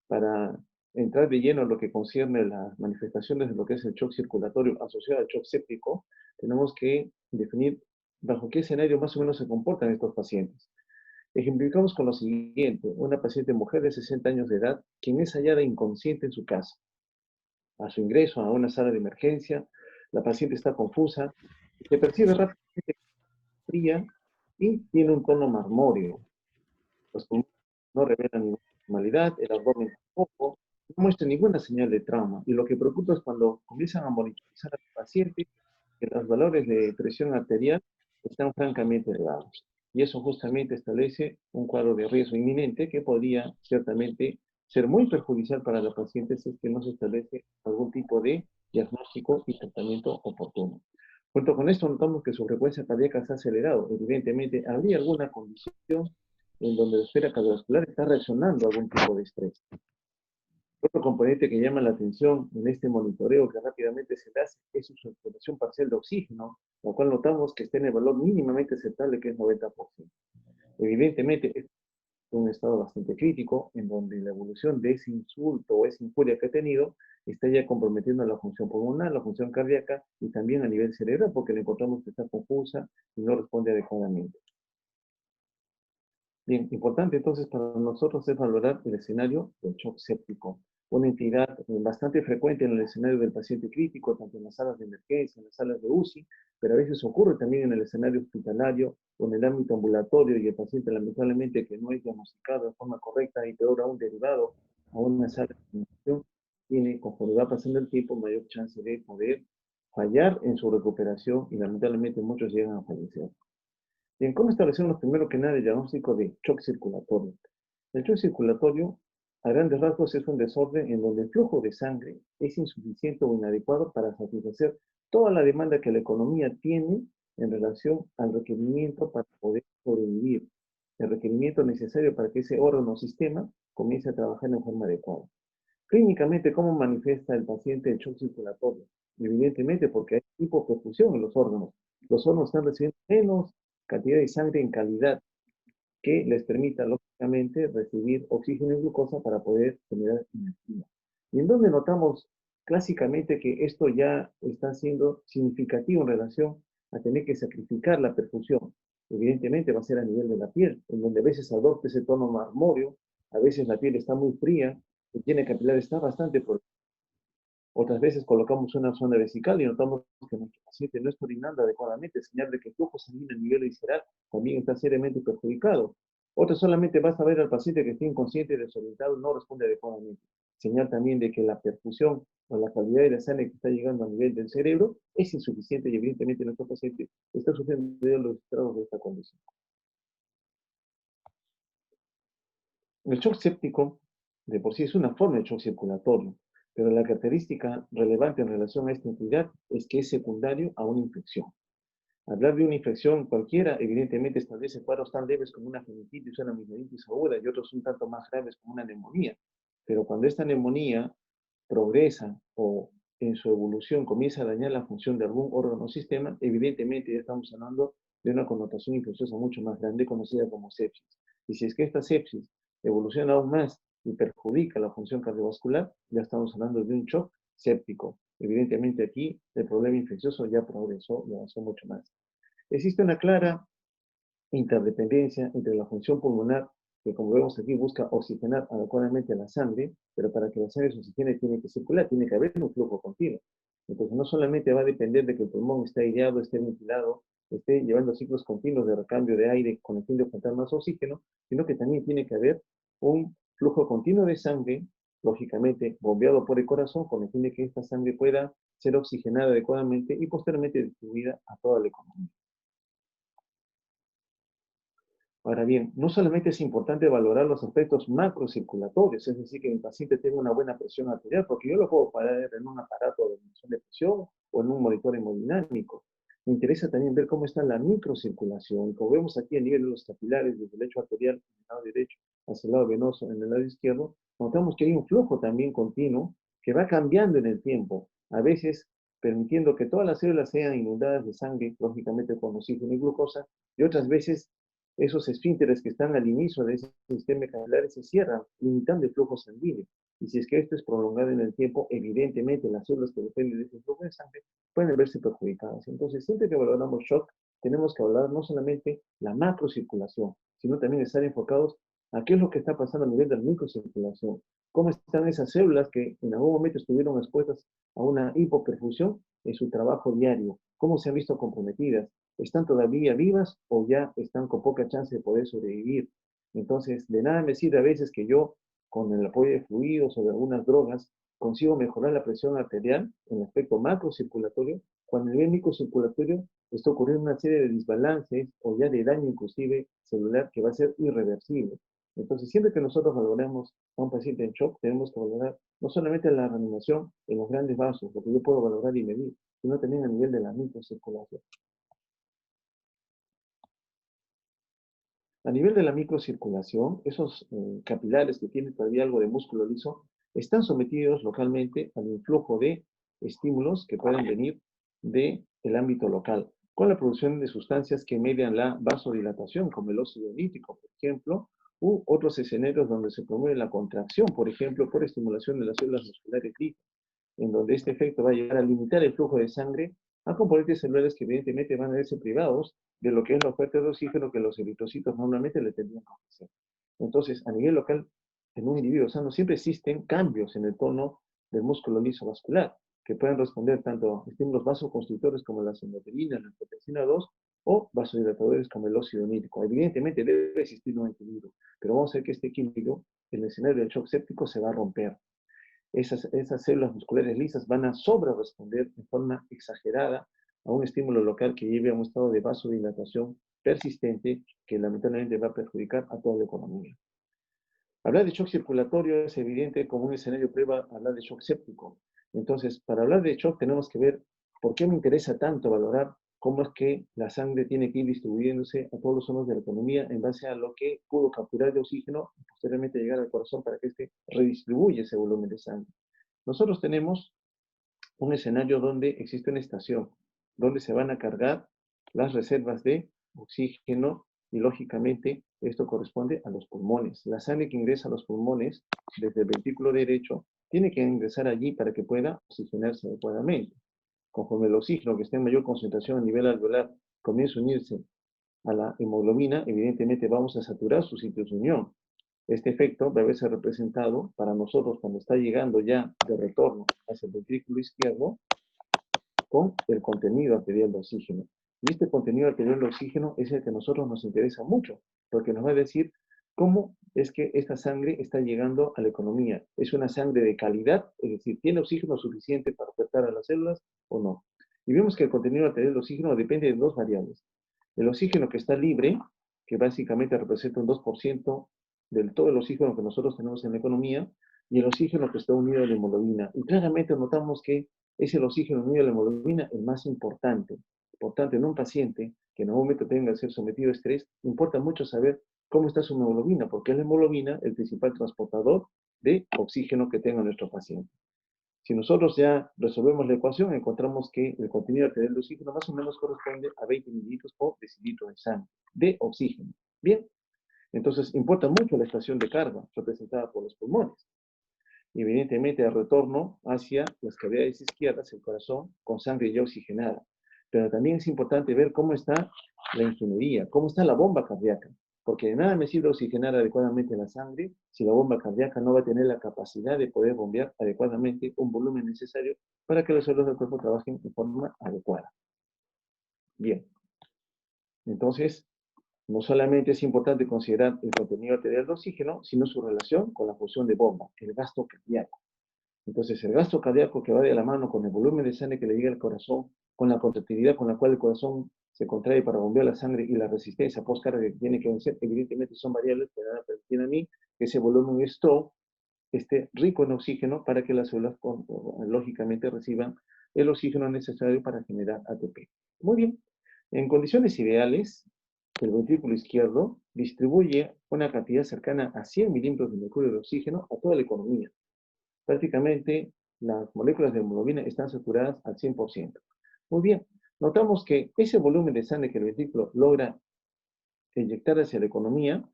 Para entrar de lleno en lo que concierne las manifestaciones de lo que es el shock circulatorio asociado al shock séptico, tenemos que definir bajo qué escenario más o menos se comportan estos pacientes. Ejemplificamos con lo siguiente: una paciente mujer de 60 años de edad, quien es hallada inconsciente en su casa. A su ingreso a una sala de emergencia, la paciente está confusa, se percibe rápidamente fría y tiene un tono marmóreo. Los pulmones no revelan ninguna normalidad, el abdomen tampoco, no muestra ninguna señal de trauma. Y lo que preocupa es cuando comienzan a monitorizar al paciente que los valores de presión arterial están francamente elevados. Y eso justamente establece un cuadro de riesgo inminente que podría ciertamente ser muy perjudicial para la paciente si es que no se establece algún tipo de diagnóstico y tratamiento oportuno. Junto con esto, notamos que su frecuencia cardíaca se ha acelerado. Evidentemente, habría alguna condición en donde la esfera cardiovascular está reaccionando a algún tipo de estrés. Otro componente que llama la atención en este monitoreo que rápidamente se da es su saturación parcial de oxígeno, lo cual notamos que está en el valor mínimamente aceptable, que es 90%. Evidentemente, es un estado bastante crítico, en donde la evolución de ese insulto o esa infuria que ha tenido está ya comprometiendo la función pulmonar, la función cardíaca y también a nivel cerebral, porque le encontramos que está confusa y no responde adecuadamente. Bien, importante entonces para nosotros es valorar el escenario del shock séptico, una entidad bastante frecuente en el escenario del paciente crítico, tanto en las salas de emergencia, en las salas de UCI, pero a veces ocurre también en el escenario hospitalario o en el ámbito ambulatorio y el paciente lamentablemente que no es diagnosticado de forma correcta y peor aún derivado a una sala de internación, tiene, conforme va pasando el tiempo, mayor chance de poder fallar en su recuperación y lamentablemente muchos llegan a fallecer. Bien, ¿cómo establecemos primero que nada el diagnóstico de shock circulatorio? El shock circulatorio, a grandes rasgos, es un desorden en donde el flujo de sangre es insuficiente o inadecuado para satisfacer toda la demanda que la economía tiene en relación al requerimiento para poder sobrevivir, el requerimiento necesario para que ese órgano o sistema comience a trabajar en forma adecuada. Clínicamente, ¿cómo manifiesta el paciente el shock circulatorio? Evidentemente, porque hay hipoperfusión en los órganos. Los órganos están recibiendo menos cantidad de sangre en calidad que les permita, lógicamente, recibir oxígeno y glucosa para poder generar energía. ¿Y en dónde notamos clásicamente que esto ya está siendo significativo en relación a tener que sacrificar la perfusión? Evidentemente va a ser a nivel de la piel, en donde a veces adopta ese tono marmóreo, a veces la piel está muy fría, el tiene capilar está bastante por. Otras veces colocamos una zona vesical y notamos que nuestro paciente no está orinando adecuadamente, señal de que el flujo sanguíneo a nivel visceral también está seriamente perjudicado. Otras solamente basta ver al paciente que está inconsciente y desorientado y no responde adecuadamente, señal también de que la perfusión o la calidad de la sangre que está llegando a nivel del cerebro es insuficiente y evidentemente nuestro paciente está sufriendo los estragos de esta condición. El shock séptico de por sí es una forma de shock circulatorio, pero la característica relevante en relación a esta entidad es que es secundario a una infección. Hablar de una infección cualquiera evidentemente establece cuadros tan leves como una faringitis o una amigdalitis aguda y otros un tanto más graves como una neumonía. Pero cuando esta neumonía progresa o en su evolución comienza a dañar la función de algún órgano o sistema, evidentemente ya estamos hablando de una connotación infecciosa mucho más grande conocida como sepsis. Y si es que esta sepsis evoluciona aún más y perjudica la función cardiovascular, ya estamos hablando de un shock séptico. Evidentemente aquí el problema infeccioso ya progresó y avanzó mucho más. Existe una clara interdependencia entre la función pulmonar, que como vemos aquí busca oxigenar adecuadamente la sangre, pero para que la sangre se oxigene tiene que circular, tiene que haber un flujo continuo. Entonces no solamente va a depender de que el pulmón esté aireado, esté ventilado, esté llevando ciclos continuos de recambio de aire con el fin de obtener más oxígeno, sino que también tiene que haber un flujo continuo de sangre, lógicamente bombeado por el corazón, con el fin de que esta sangre pueda ser oxigenada adecuadamente y posteriormente distribuida a toda la economía. Ahora bien, no solamente es importante valorar los aspectos macrocirculatorios, es decir, que mi paciente tenga una buena presión arterial, porque yo lo puedo parar en un aparato de medición de presión o en un monitor hemodinámico. Me interesa también ver cómo está la microcirculación. Como vemos aquí a nivel de los capilares, desde el lecho arterial en el lado derecho hacia el lado venoso en el lado izquierdo, notamos que hay un flujo también continuo que va cambiando en el tiempo, a veces permitiendo que todas las células sean inundadas de sangre, lógicamente con oxígeno y glucosa, y otras veces esos esfínteres que están al inicio de ese sistema capilar se cierran, limitando el flujo sanguíneo. Y si es que esto es prolongado en el tiempo, evidentemente las células que dependen de ese flujo de sangre pueden verse perjudicadas. Entonces, siempre que valoramos shock, tenemos que hablar no solamente la macrocirculación, sino también estar enfocados a qué es lo que está pasando a nivel de la microcirculación. Cómo están esas células que en algún momento estuvieron expuestas a una hipoperfusión en su trabajo diario. Cómo se han visto comprometidas. ¿Están todavía vivas o ya están con poca chance de poder sobrevivir? Entonces, de nada me sirve a veces que yo, con el apoyo de fluidos o de algunas drogas, consigo mejorar la presión arterial en el aspecto macrocirculatorio, cuando a nivel microcirculatorio está ocurriendo una serie de desbalances o ya de daño inclusive celular que va a ser irreversible. Entonces, siempre que nosotros valoremos a un paciente en shock, tenemos que valorar no solamente la reanimación en los grandes vasos, lo que yo puedo valorar y medir, sino también a nivel de la microcirculación. A nivel de la microcirculación, esos capilares que tienen todavía algo de músculo liso están sometidos localmente al influjo de estímulos que pueden venir del ámbito local, con la producción de sustancias que median la vasodilatación, como el óxido nítrico, por ejemplo, u otros escenarios donde se promueve la contracción, por ejemplo, por estimulación de las células musculares lisas, en donde este efecto va a llegar a limitar el flujo de sangre a componentes celulares que evidentemente van a verse privados de lo que es la oferta de oxígeno que los eritrocitos normalmente le tendrían que ofrecer. Entonces, a nivel local, en un individuo sano siempre existen cambios en el tono del músculo liso vascular, que pueden responder tanto a estímulos vasoconstrictores como la serotonina, la angiotensina 2, o vasodilatadores como el óxido nítrico. Evidentemente debe existir un equilibrio, pero vamos a ver que este equilibrio, en el escenario del shock séptico, se va a romper. Esas células musculares lisas van a sobreresponder de forma exagerada a un estímulo local que lleve a un estado de vasodilatación persistente que lamentablemente va a perjudicar a toda la economía. Hablar de shock circulatorio es evidente como un escenario previo a hablar de shock séptico. Entonces, para hablar de shock tenemos que ver por qué me interesa tanto valorar cómo es que la sangre tiene que ir distribuyéndose a todos los órganos de la economía en base a lo que pudo capturar de oxígeno y posteriormente llegar al corazón para que éste redistribuya ese volumen de sangre. Nosotros tenemos un escenario donde existe una estación, donde se van a cargar las reservas de oxígeno y lógicamente esto corresponde a los pulmones. La sangre que ingresa a los pulmones desde el ventrículo derecho tiene que ingresar allí para que pueda oxigenarse adecuadamente. Conforme el oxígeno que está en mayor concentración a nivel alveolar comienza a unirse a la hemoglobina, evidentemente vamos a saturar sus sitios de unión. Este efecto va a verse representado para nosotros cuando está llegando ya de retorno hacia el ventrículo izquierdo con el contenido arterial de oxígeno. Y este contenido arterial de oxígeno es el que a nosotros nos interesa mucho, porque nos va a decir cómo es que esta sangre está llegando a la economía. ¿Es una sangre de calidad? Es decir, ¿tiene oxígeno suficiente para ofertar a las células o no? Y vemos que el contenido arterial de oxígeno depende de dos variables. El oxígeno que está libre, que básicamente representa un 2% del todo el oxígeno que nosotros tenemos en la economía, y el oxígeno que está unido a la hemoglobina. Y claramente notamos que es el oxígeno unido a la hemoglobina el más importante. Por tanto, en un paciente que en algún momento tenga que ser sometido a estrés, importa mucho saber cómo está su hemoglobina, porque es la hemoglobina el principal transportador de oxígeno que tenga nuestro paciente. Si nosotros ya resolvemos la ecuación, encontramos que el contenido arterial de oxígeno más o menos corresponde a 20 mililitros por decilitro de sangre de oxígeno. Bien, entonces importa mucho la estación de carga representada por los pulmones. Evidentemente, el retorno hacia las cavidades izquierdas, el corazón, con sangre ya oxigenada. Pero también es importante ver cómo está la ingeniería, cómo está la bomba cardíaca. Porque de nada me sirve oxigenar adecuadamente la sangre si la bomba cardíaca no va a tener la capacidad de poder bombear adecuadamente un volumen necesario para que las células del cuerpo trabajen de forma adecuada. Bien, entonces, no solamente es importante considerar el contenido arterial de oxígeno, sino su relación con la función de bomba, el gasto cardíaco. Entonces, el gasto cardíaco que va de la mano con el volumen de sangre que le llega al corazón, con la contractilidad con la cual el corazón se contrae para bombear la sangre y la resistencia postcarga que tiene que vencer, evidentemente son variables que van a permitir a mí que ese volumen esté rico en oxígeno para que las células lógicamente reciban el oxígeno necesario para generar ATP. Muy bien. En condiciones ideales, el ventrículo izquierdo distribuye una cantidad cercana a 100 milímetros de mercurio de oxígeno a toda la economía. Prácticamente las moléculas de hemoglobina están saturadas al 100%. Muy bien, notamos que ese volumen de sangre que el ventrículo logra inyectar hacia la economía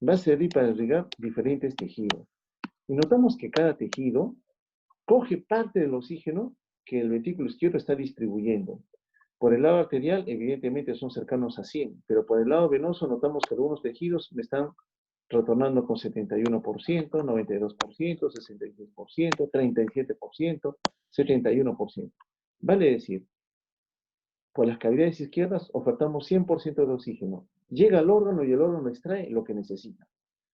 va a servir para irrigar diferentes tejidos. Y notamos que cada tejido coge parte del oxígeno que el ventrículo izquierdo está distribuyendo. Por el lado arterial, evidentemente son cercanos a 100, pero por el lado venoso notamos que algunos tejidos me están retornando con 71%, 92%, 66%, 37%, 71%. Vale decir, por las cavidades izquierdas ofertamos 100% de oxígeno. Llega al órgano y el órgano extrae lo que necesita.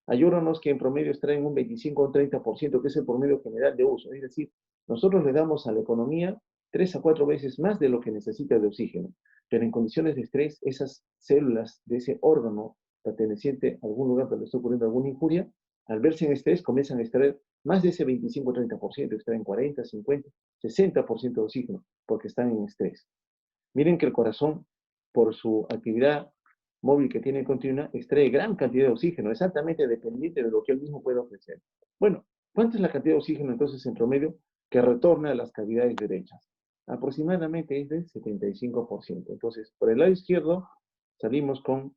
Hay órganos que en promedio extraen un 25 o 30%, que es el promedio general de uso. Es decir, nosotros le damos a la economía 3 a 4 veces más de lo que necesita de oxígeno. Pero en condiciones de estrés, esas células de ese órgano perteneciente a algún lugar donde está ocurriendo alguna injuria, al verse en estrés, comienzan a extraer más de ese 25 o 30%, extraen 40, 50, 60% de oxígeno, porque están en estrés. Miren que el corazón, por su actividad móvil que tiene continua, extrae gran cantidad de oxígeno, exactamente dependiente de lo que él mismo puede ofrecer. Bueno, ¿cuánto es la cantidad de oxígeno entonces en promedio que retorna a las cavidades derechas? Aproximadamente es de 75%. Entonces, por el lado izquierdo salimos con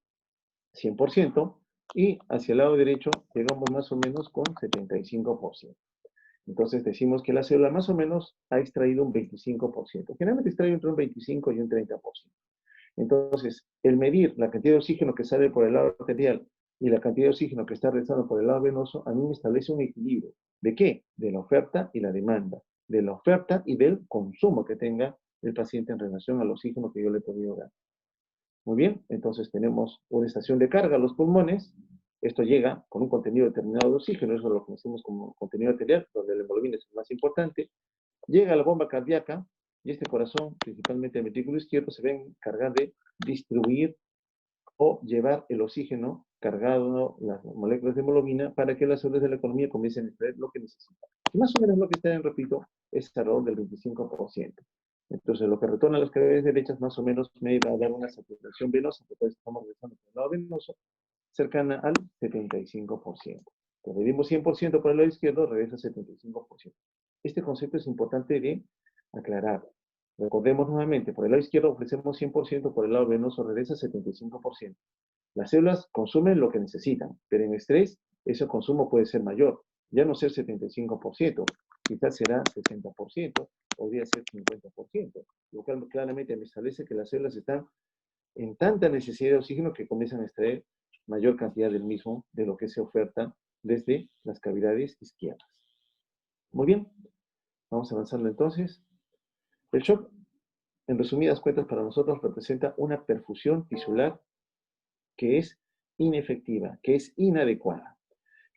100% y hacia el lado derecho llegamos más o menos con 75%. Entonces decimos que la célula más o menos ha extraído un 25%. Generalmente extrae entre un 25 y un 30%. Entonces, el medir la cantidad de oxígeno que sale por el lado arterial y la cantidad de oxígeno que está regresando por el lado venoso, a mí me establece un equilibrio. ¿De qué? De la oferta y la demanda. De la oferta y del consumo que tenga el paciente en relación al oxígeno que yo le he podido dar. Muy bien, entonces tenemos una estación de carga a los pulmones. Esto llega con un contenido determinado de oxígeno, eso es lo que conocemos como contenido arterial, donde la hemoglobina es el más importante. Llega a la bomba cardíaca y este corazón, principalmente el ventrículo izquierdo, se va a encargar de distribuir o llevar el oxígeno cargado, las moléculas de hemoglobina, para que las células de la economía comiencen a extraer lo que necesitan. Y más o menos lo que está en, repito, es alrededor del 25%. Entonces, lo que retorna a las cavidades derechas más o menos me va a dar una saturación venosa, porque estamos regresando por el lado venoso, cercana al 75%. Cuando medimos 100% por el lado izquierdo, regresa 75%. Este concepto es importante de aclarar. Recordemos nuevamente, por el lado izquierdo ofrecemos 100%, por el lado venoso regresa 75%. Las células consumen lo que necesitan, pero en estrés ese consumo puede ser mayor. Ya no ser 75%, quizás será 60%, podría ser 50%, lo cual claramente me establece que las células están en tanta necesidad de oxígeno que comienzan a extraer mayor cantidad del mismo de lo que se oferta desde las cavidades izquierdas. Muy bien, vamos avanzando entonces. El shock, en resumidas cuentas, para nosotros representa una perfusión tisular que es inefectiva, que es inadecuada.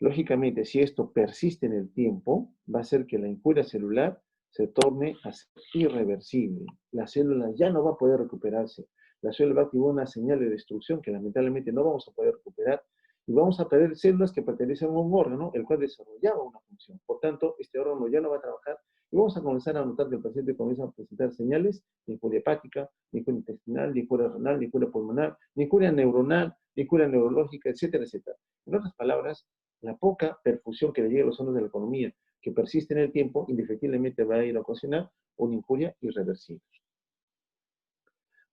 Lógicamente, si esto persiste en el tiempo, va a hacer que la injuria celular se torne a ser irreversible. La célula ya no va a poder recuperarse. La célula va a activar una señal de destrucción que lamentablemente no vamos a poder recuperar y vamos a perder células que pertenecen a un órgano el cual desarrollaba una función. Por tanto, este órgano ya no va a trabajar y vamos a comenzar a notar que el paciente comienza a presentar señales de injuria hepática, de injuria intestinal, de injuria renal, de injuria pulmonar, de injuria neuronal, de injuria neurológica, etcétera, etcétera. En otras palabras, la poca perfusión que le llega a los órganos de la economía, que persiste en el tiempo, indefectiblemente va a ir a ocasionar una injuria irreversible.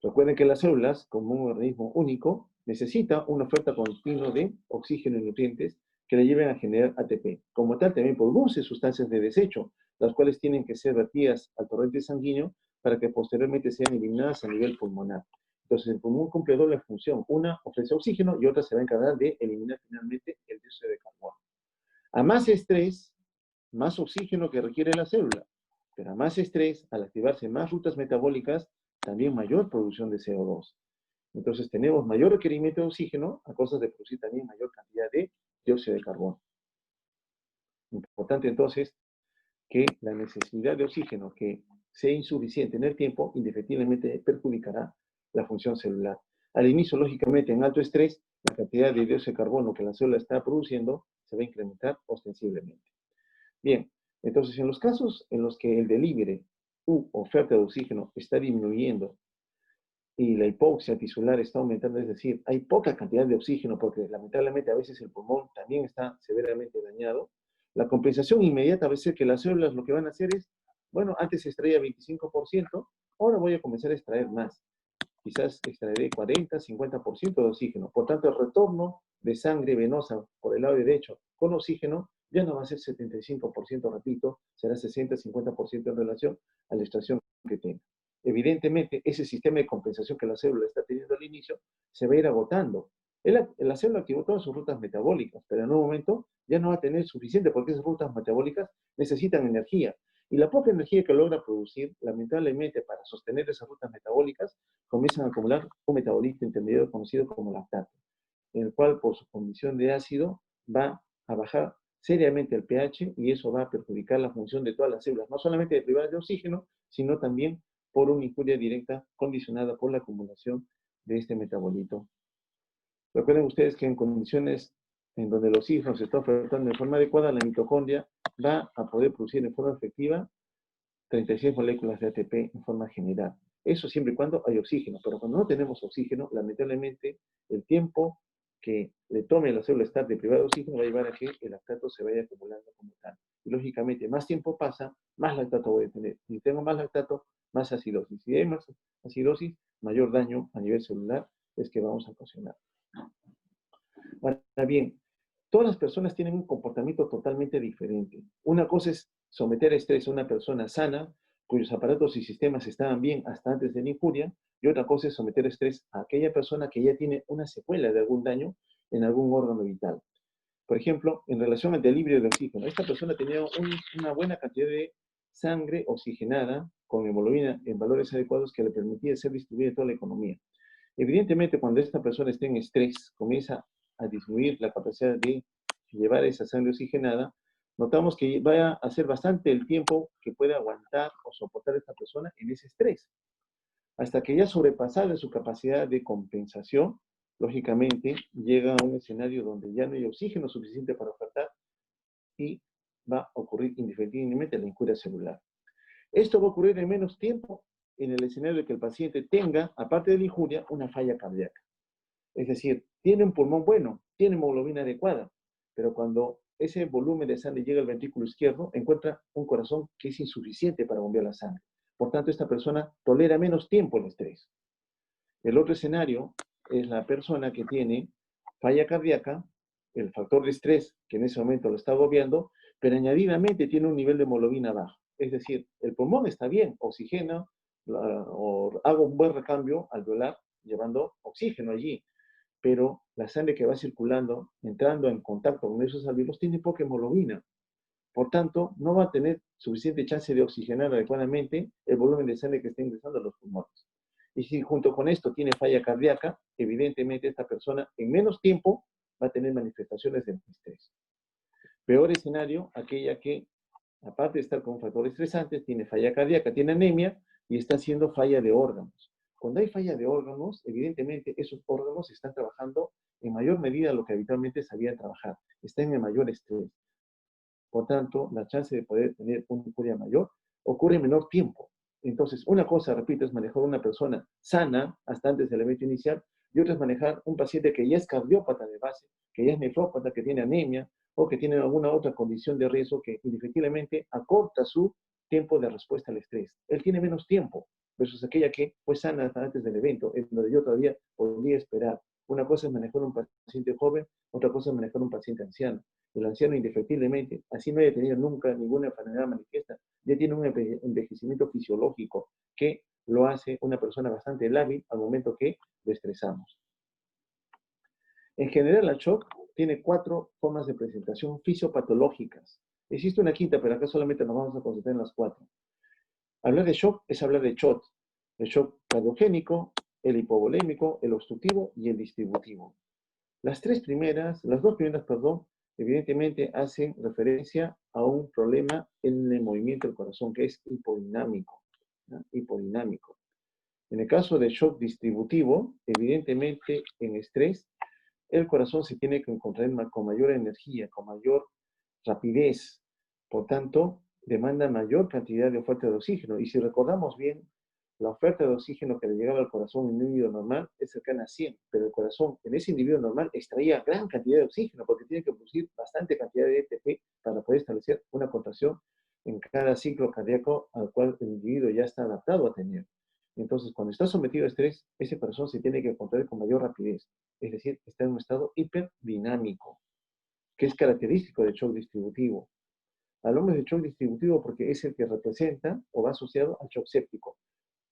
Recuerden que las células, como un organismo único, necesita una oferta continua de oxígeno y nutrientes que le lleven a generar ATP. Como tal, también produce sustancias de desecho, las cuales tienen que ser vertidas al torrente sanguíneo para que posteriormente sean eliminadas a nivel pulmonar. Entonces, el pulmón cumple doble función. Una ofrece oxígeno y otra se va a encargar de eliminar finalmente el dióxido de carbono. A más estrés, más oxígeno que requiere la célula. Pero a más estrés, al activarse más rutas metabólicas, también mayor producción de CO2. Entonces tenemos mayor requerimiento de oxígeno a cosas de producir también mayor cantidad de dióxido de carbono. Importante entonces que la necesidad de oxígeno que sea insuficiente en el tiempo, indefectiblemente perjudicará la función celular. Al inicio, lógicamente, en alto estrés, la cantidad de dióxido de carbono que la célula está produciendo se va a incrementar ostensiblemente. Bien, entonces en los casos en los que el delivery u oferta de oxígeno está disminuyendo y la hipoxia tisular está aumentando, es decir, hay poca cantidad de oxígeno porque lamentablemente a veces el pulmón también está severamente dañado, la compensación inmediata va a ser que las células lo que van a hacer es, bueno, antes se extraía 25%, ahora voy a comenzar a extraer más. quizás extraeré 40, 50% de oxígeno. Por tanto, el retorno de sangre venosa por el lado derecho con oxígeno ya no va a ser 75%, repito, será 60, 50% en relación a la extracción que tenga. Evidentemente, ese sistema de compensación que la célula está teniendo al inicio se va a ir agotando. La célula activó todas sus rutas metabólicas, pero en un momento ya no va a tener suficiente porque esas rutas metabólicas necesitan energía. Y la poca energía que logra producir, lamentablemente, para sostener esas rutas metabólicas, comienzan a acumular un metabolito intermediario conocido como lactato, en el cual por su condición de ácido va a bajar seriamente el pH y eso va a perjudicar la función de todas las células, no solamente de privadas de oxígeno, sino también por una injuria directa condicionada por la acumulación de este metabolito. Recuerden ustedes que en condiciones en donde el oxígeno se está ofertando de forma adecuada, la mitocondria va a poder producir de forma efectiva 36 moléculas de ATP en forma general. Eso siempre y cuando hay oxígeno, pero cuando no tenemos oxígeno, lamentablemente el tiempo que le tome a la célula estar deprivada de oxígeno va a llevar a que el lactato se vaya acumulando como tal. Y lógicamente, más tiempo pasa, más lactato voy a tener. Si tengo más lactato, más acidosis. Si hay más acidosis, mayor daño a nivel celular es que vamos a ocasionar. Ahora bien, todas las personas tienen un comportamiento totalmente diferente. Una cosa es someter a estrés a una persona sana, cuyos aparatos y sistemas estaban bien hasta antes de la injuria, y otra cosa es someter a estrés a aquella persona que ya tiene una secuela de algún daño en algún órgano vital. Por ejemplo, en relación al delivery de oxígeno, esta persona tenía una buena cantidad de sangre oxigenada con hemoglobina en valores adecuados que le permitía ser distribuida en toda la economía. Evidentemente, cuando esta persona está en estrés, comienza a disminuir la capacidad de llevar esa sangre oxigenada, notamos que va a ser bastante el tiempo que puede aguantar o soportar esta persona en ese estrés. Hasta que ya sobrepasada su capacidad de compensación, lógicamente llega a un escenario donde ya no hay oxígeno suficiente para ofertar y va a ocurrir indefectiblemente la injuria celular. Esto va a ocurrir en menos tiempo en el escenario de que el paciente tenga, aparte de la injuria, una falla cardíaca. Es decir, tiene un pulmón bueno, tiene hemoglobina adecuada, pero cuando ese volumen de sangre llega al ventrículo izquierdo, encuentra un corazón que es insuficiente para bombear la sangre. Por tanto, esta persona tolera menos tiempo el estrés. El otro escenario es la persona que tiene falla cardíaca, el factor de estrés que en ese momento lo está agobiando, pero añadidamente tiene un nivel de hemoglobina bajo. Es decir, el pulmón está bien, oxigena, o hago un buen recambio alveolar llevando oxígeno allí, pero la sangre que va circulando, entrando en contacto con esos alveolos, tiene poca hemoglobina. Por tanto, no va a tener suficiente chance de oxigenar adecuadamente el volumen de sangre que está ingresando a los pulmones. Y si junto con esto tiene falla cardíaca, evidentemente esta persona en menos tiempo va a tener manifestaciones de estrés. Peor escenario, aquella que, aparte de estar con factores estresantes, tiene falla cardíaca, tiene anemia y está haciendo falla de órganos. Cuando hay falla de órganos, evidentemente esos órganos están trabajando en mayor medida lo que habitualmente sabían trabajar. Están en mayor estrés. Por tanto, la chance de poder tener una injuria mayor ocurre en menor tiempo. Entonces, una cosa, repito, es manejar una persona sana hasta antes del evento inicial y otra es manejar un paciente que ya es cardiópata de base, que ya es nefrópata, que tiene anemia o que tiene alguna otra condición de riesgo que indefectiblemente acorta su tiempo de respuesta al estrés. Él tiene menos tiempo versus aquella que fue sana hasta antes del evento, en donde yo todavía podría esperar. Una cosa es manejar un paciente joven, otra cosa es manejar un paciente anciano. El anciano indefectiblemente, así no haya tenido nunca ninguna enfermedad manifiesta, ya tiene un envejecimiento fisiológico que lo hace una persona bastante lábil al momento que lo estresamos. En general, el shock tiene 4 formas de presentación fisiopatológicas. Existe una quinta, pero acá solamente nos vamos a concentrar en las 4. Hablar de shock es hablar de SHOT. El shock cardiogénico, el hipovolémico, el obstructivo y el distributivo. Las dos primeras, evidentemente hacen referencia a un problema en el movimiento del corazón que es hipodinámico. ¿No? Hipodinámico. En el caso del shock distributivo, evidentemente en estrés, el corazón se tiene que encontrar con mayor energía, con mayor rapidez. Por tanto, demanda mayor cantidad de oferta de oxígeno. Y si recordamos bien, la oferta de oxígeno que le llegaba al corazón en un individuo normal es cercana a 100, pero el corazón en ese individuo normal extraía gran cantidad de oxígeno porque tiene que producir bastante cantidad de ATP para poder establecer una contracción en cada ciclo cardíaco al cual el individuo ya está adaptado a tener. Entonces, cuando está sometido a estrés, ese corazón se tiene que contraer con mayor rapidez. Es decir, está en un estado hiperdinámico, que es característico del shock distributivo. Hablamos de shock distributivo porque es el que representa o va asociado al shock séptico,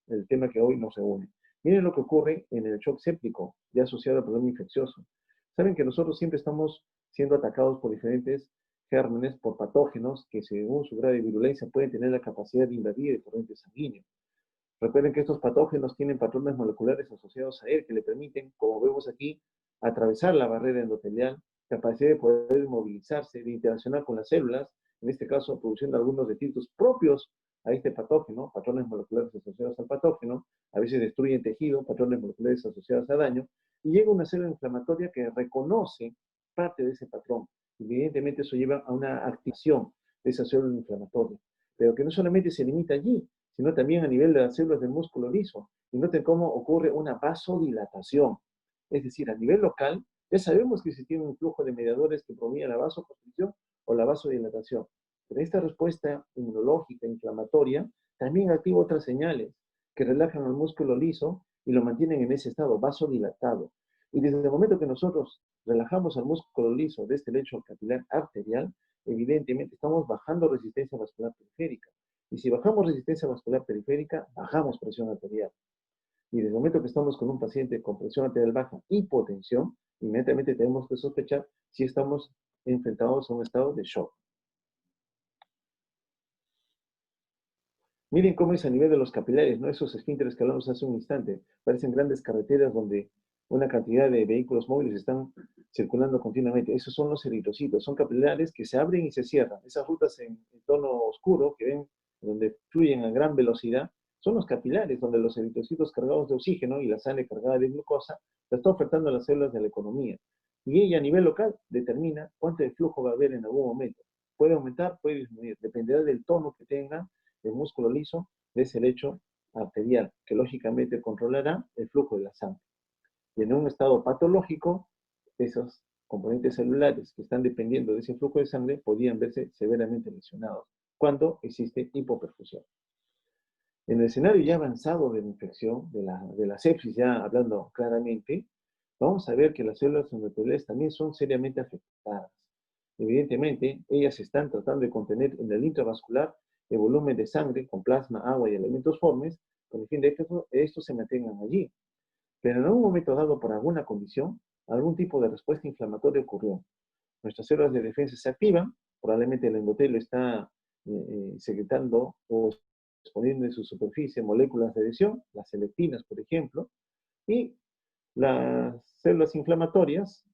el tema que hoy nos reúne. Miren lo que ocurre en el shock séptico, ya asociado al problema infeccioso. Saben que nosotros siempre estamos siendo atacados por diferentes gérmenes, por patógenos que según su grado de virulencia pueden tener la capacidad de invadir el torrente sanguíneo. Recuerden que estos patógenos tienen patrones moleculares asociados a él que le permiten, como vemos aquí, atravesar la barrera endotelial, capacidad de poder movilizarse, de interaccionar con las células, en este caso produciendo algunos detritos propios a este patógeno, patrones moleculares asociados al patógeno, a veces destruyen tejido, patrones moleculares asociados a daño, y llega una célula inflamatoria que reconoce parte de ese patrón. Evidentemente eso lleva a una activación de esa célula inflamatoria, pero que no solamente se limita allí, sino también a nivel de las células del músculo liso. Y noten cómo ocurre una vasodilatación. Es decir, a nivel local, ya sabemos que se tiene un flujo de mediadores que promueve la vasoconstricción o la vasodilatación. Pero esta respuesta inmunológica, inflamatoria, también activa otras señales que relajan al músculo liso y lo mantienen en ese estado vasodilatado. Y desde el momento que nosotros relajamos al músculo liso de este lecho capilar arterial, evidentemente estamos bajando resistencia vascular periférica. Y si bajamos resistencia vascular periférica, bajamos presión arterial. Y desde el momento que estamos con un paciente con presión arterial baja, hipotensión, inmediatamente tenemos que sospechar si estamos enfrentados a un estado de shock. Miren cómo es a nivel de los capilares, ¿no? Esos esfínteres que hablamos hace un instante. Parecen grandes carreteras donde una cantidad de vehículos móviles están circulando continuamente. Esos son los eritrocitos, son capilares que se abren y se cierran. Esas rutas en tono oscuro que ven, donde fluyen a gran velocidad, son los capilares, donde los eritrocitos cargados de oxígeno y la sangre cargada de glucosa la está ofertando a las células de la economía. Y ella a nivel local determina cuánto de flujo va a haber en algún momento. Puede aumentar, puede disminuir, dependerá del tono que tenga el músculo liso de ese lecho arterial, que lógicamente controlará el flujo de la sangre. Y en un estado patológico, esos componentes celulares que están dependiendo de ese flujo de sangre podrían verse severamente lesionados cuando existe hipoperfusión. En el escenario ya avanzado de la infección, de la sepsis, ya hablando claramente, vamos a ver que las células endoteliales también son seriamente afectadas. Evidentemente, ellas están tratando de contener en el intravascular el volumen de sangre con plasma, agua y elementos formes, con el fin de que estos se mantengan allí. Pero en algún momento dado, por alguna condición, algún tipo de respuesta inflamatoria ocurrió. Nuestras células de defensa se activan, probablemente el endotelio está secretando o exponiendo en su superficie moléculas de adhesión, las leptinas, por ejemplo, y las células inflamatorias,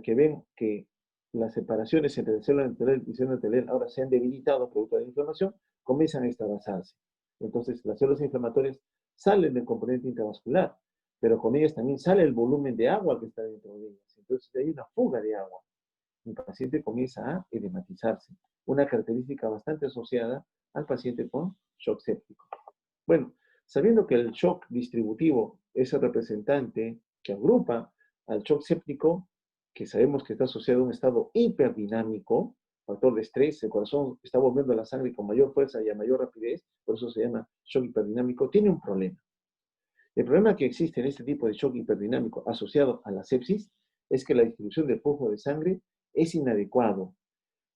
que ven que las separaciones entre célula endotelial y célula endotelial ahora se han debilitado producto de la inflamación, comienzan a extravasarse. Entonces, las células inflamatorias salen del componente intravascular, pero con ellas también sale el volumen de agua que está dentro de ellas. Entonces, hay una fuga de agua. El paciente comienza a edematizarse, una característica bastante asociada al paciente con shock séptico. Bueno, sabiendo que el shock distributivo es el representante que agrupa al shock séptico, que sabemos que está asociado a un estado hiperdinámico, factor de estrés, el corazón está volviendo la sangre con mayor fuerza y a mayor rapidez, por eso se llama shock hiperdinámico, tiene un problema. El problema que existe en este tipo de shock hiperdinámico asociado a la sepsis es que la distribución del flujo de sangre es inadecuado,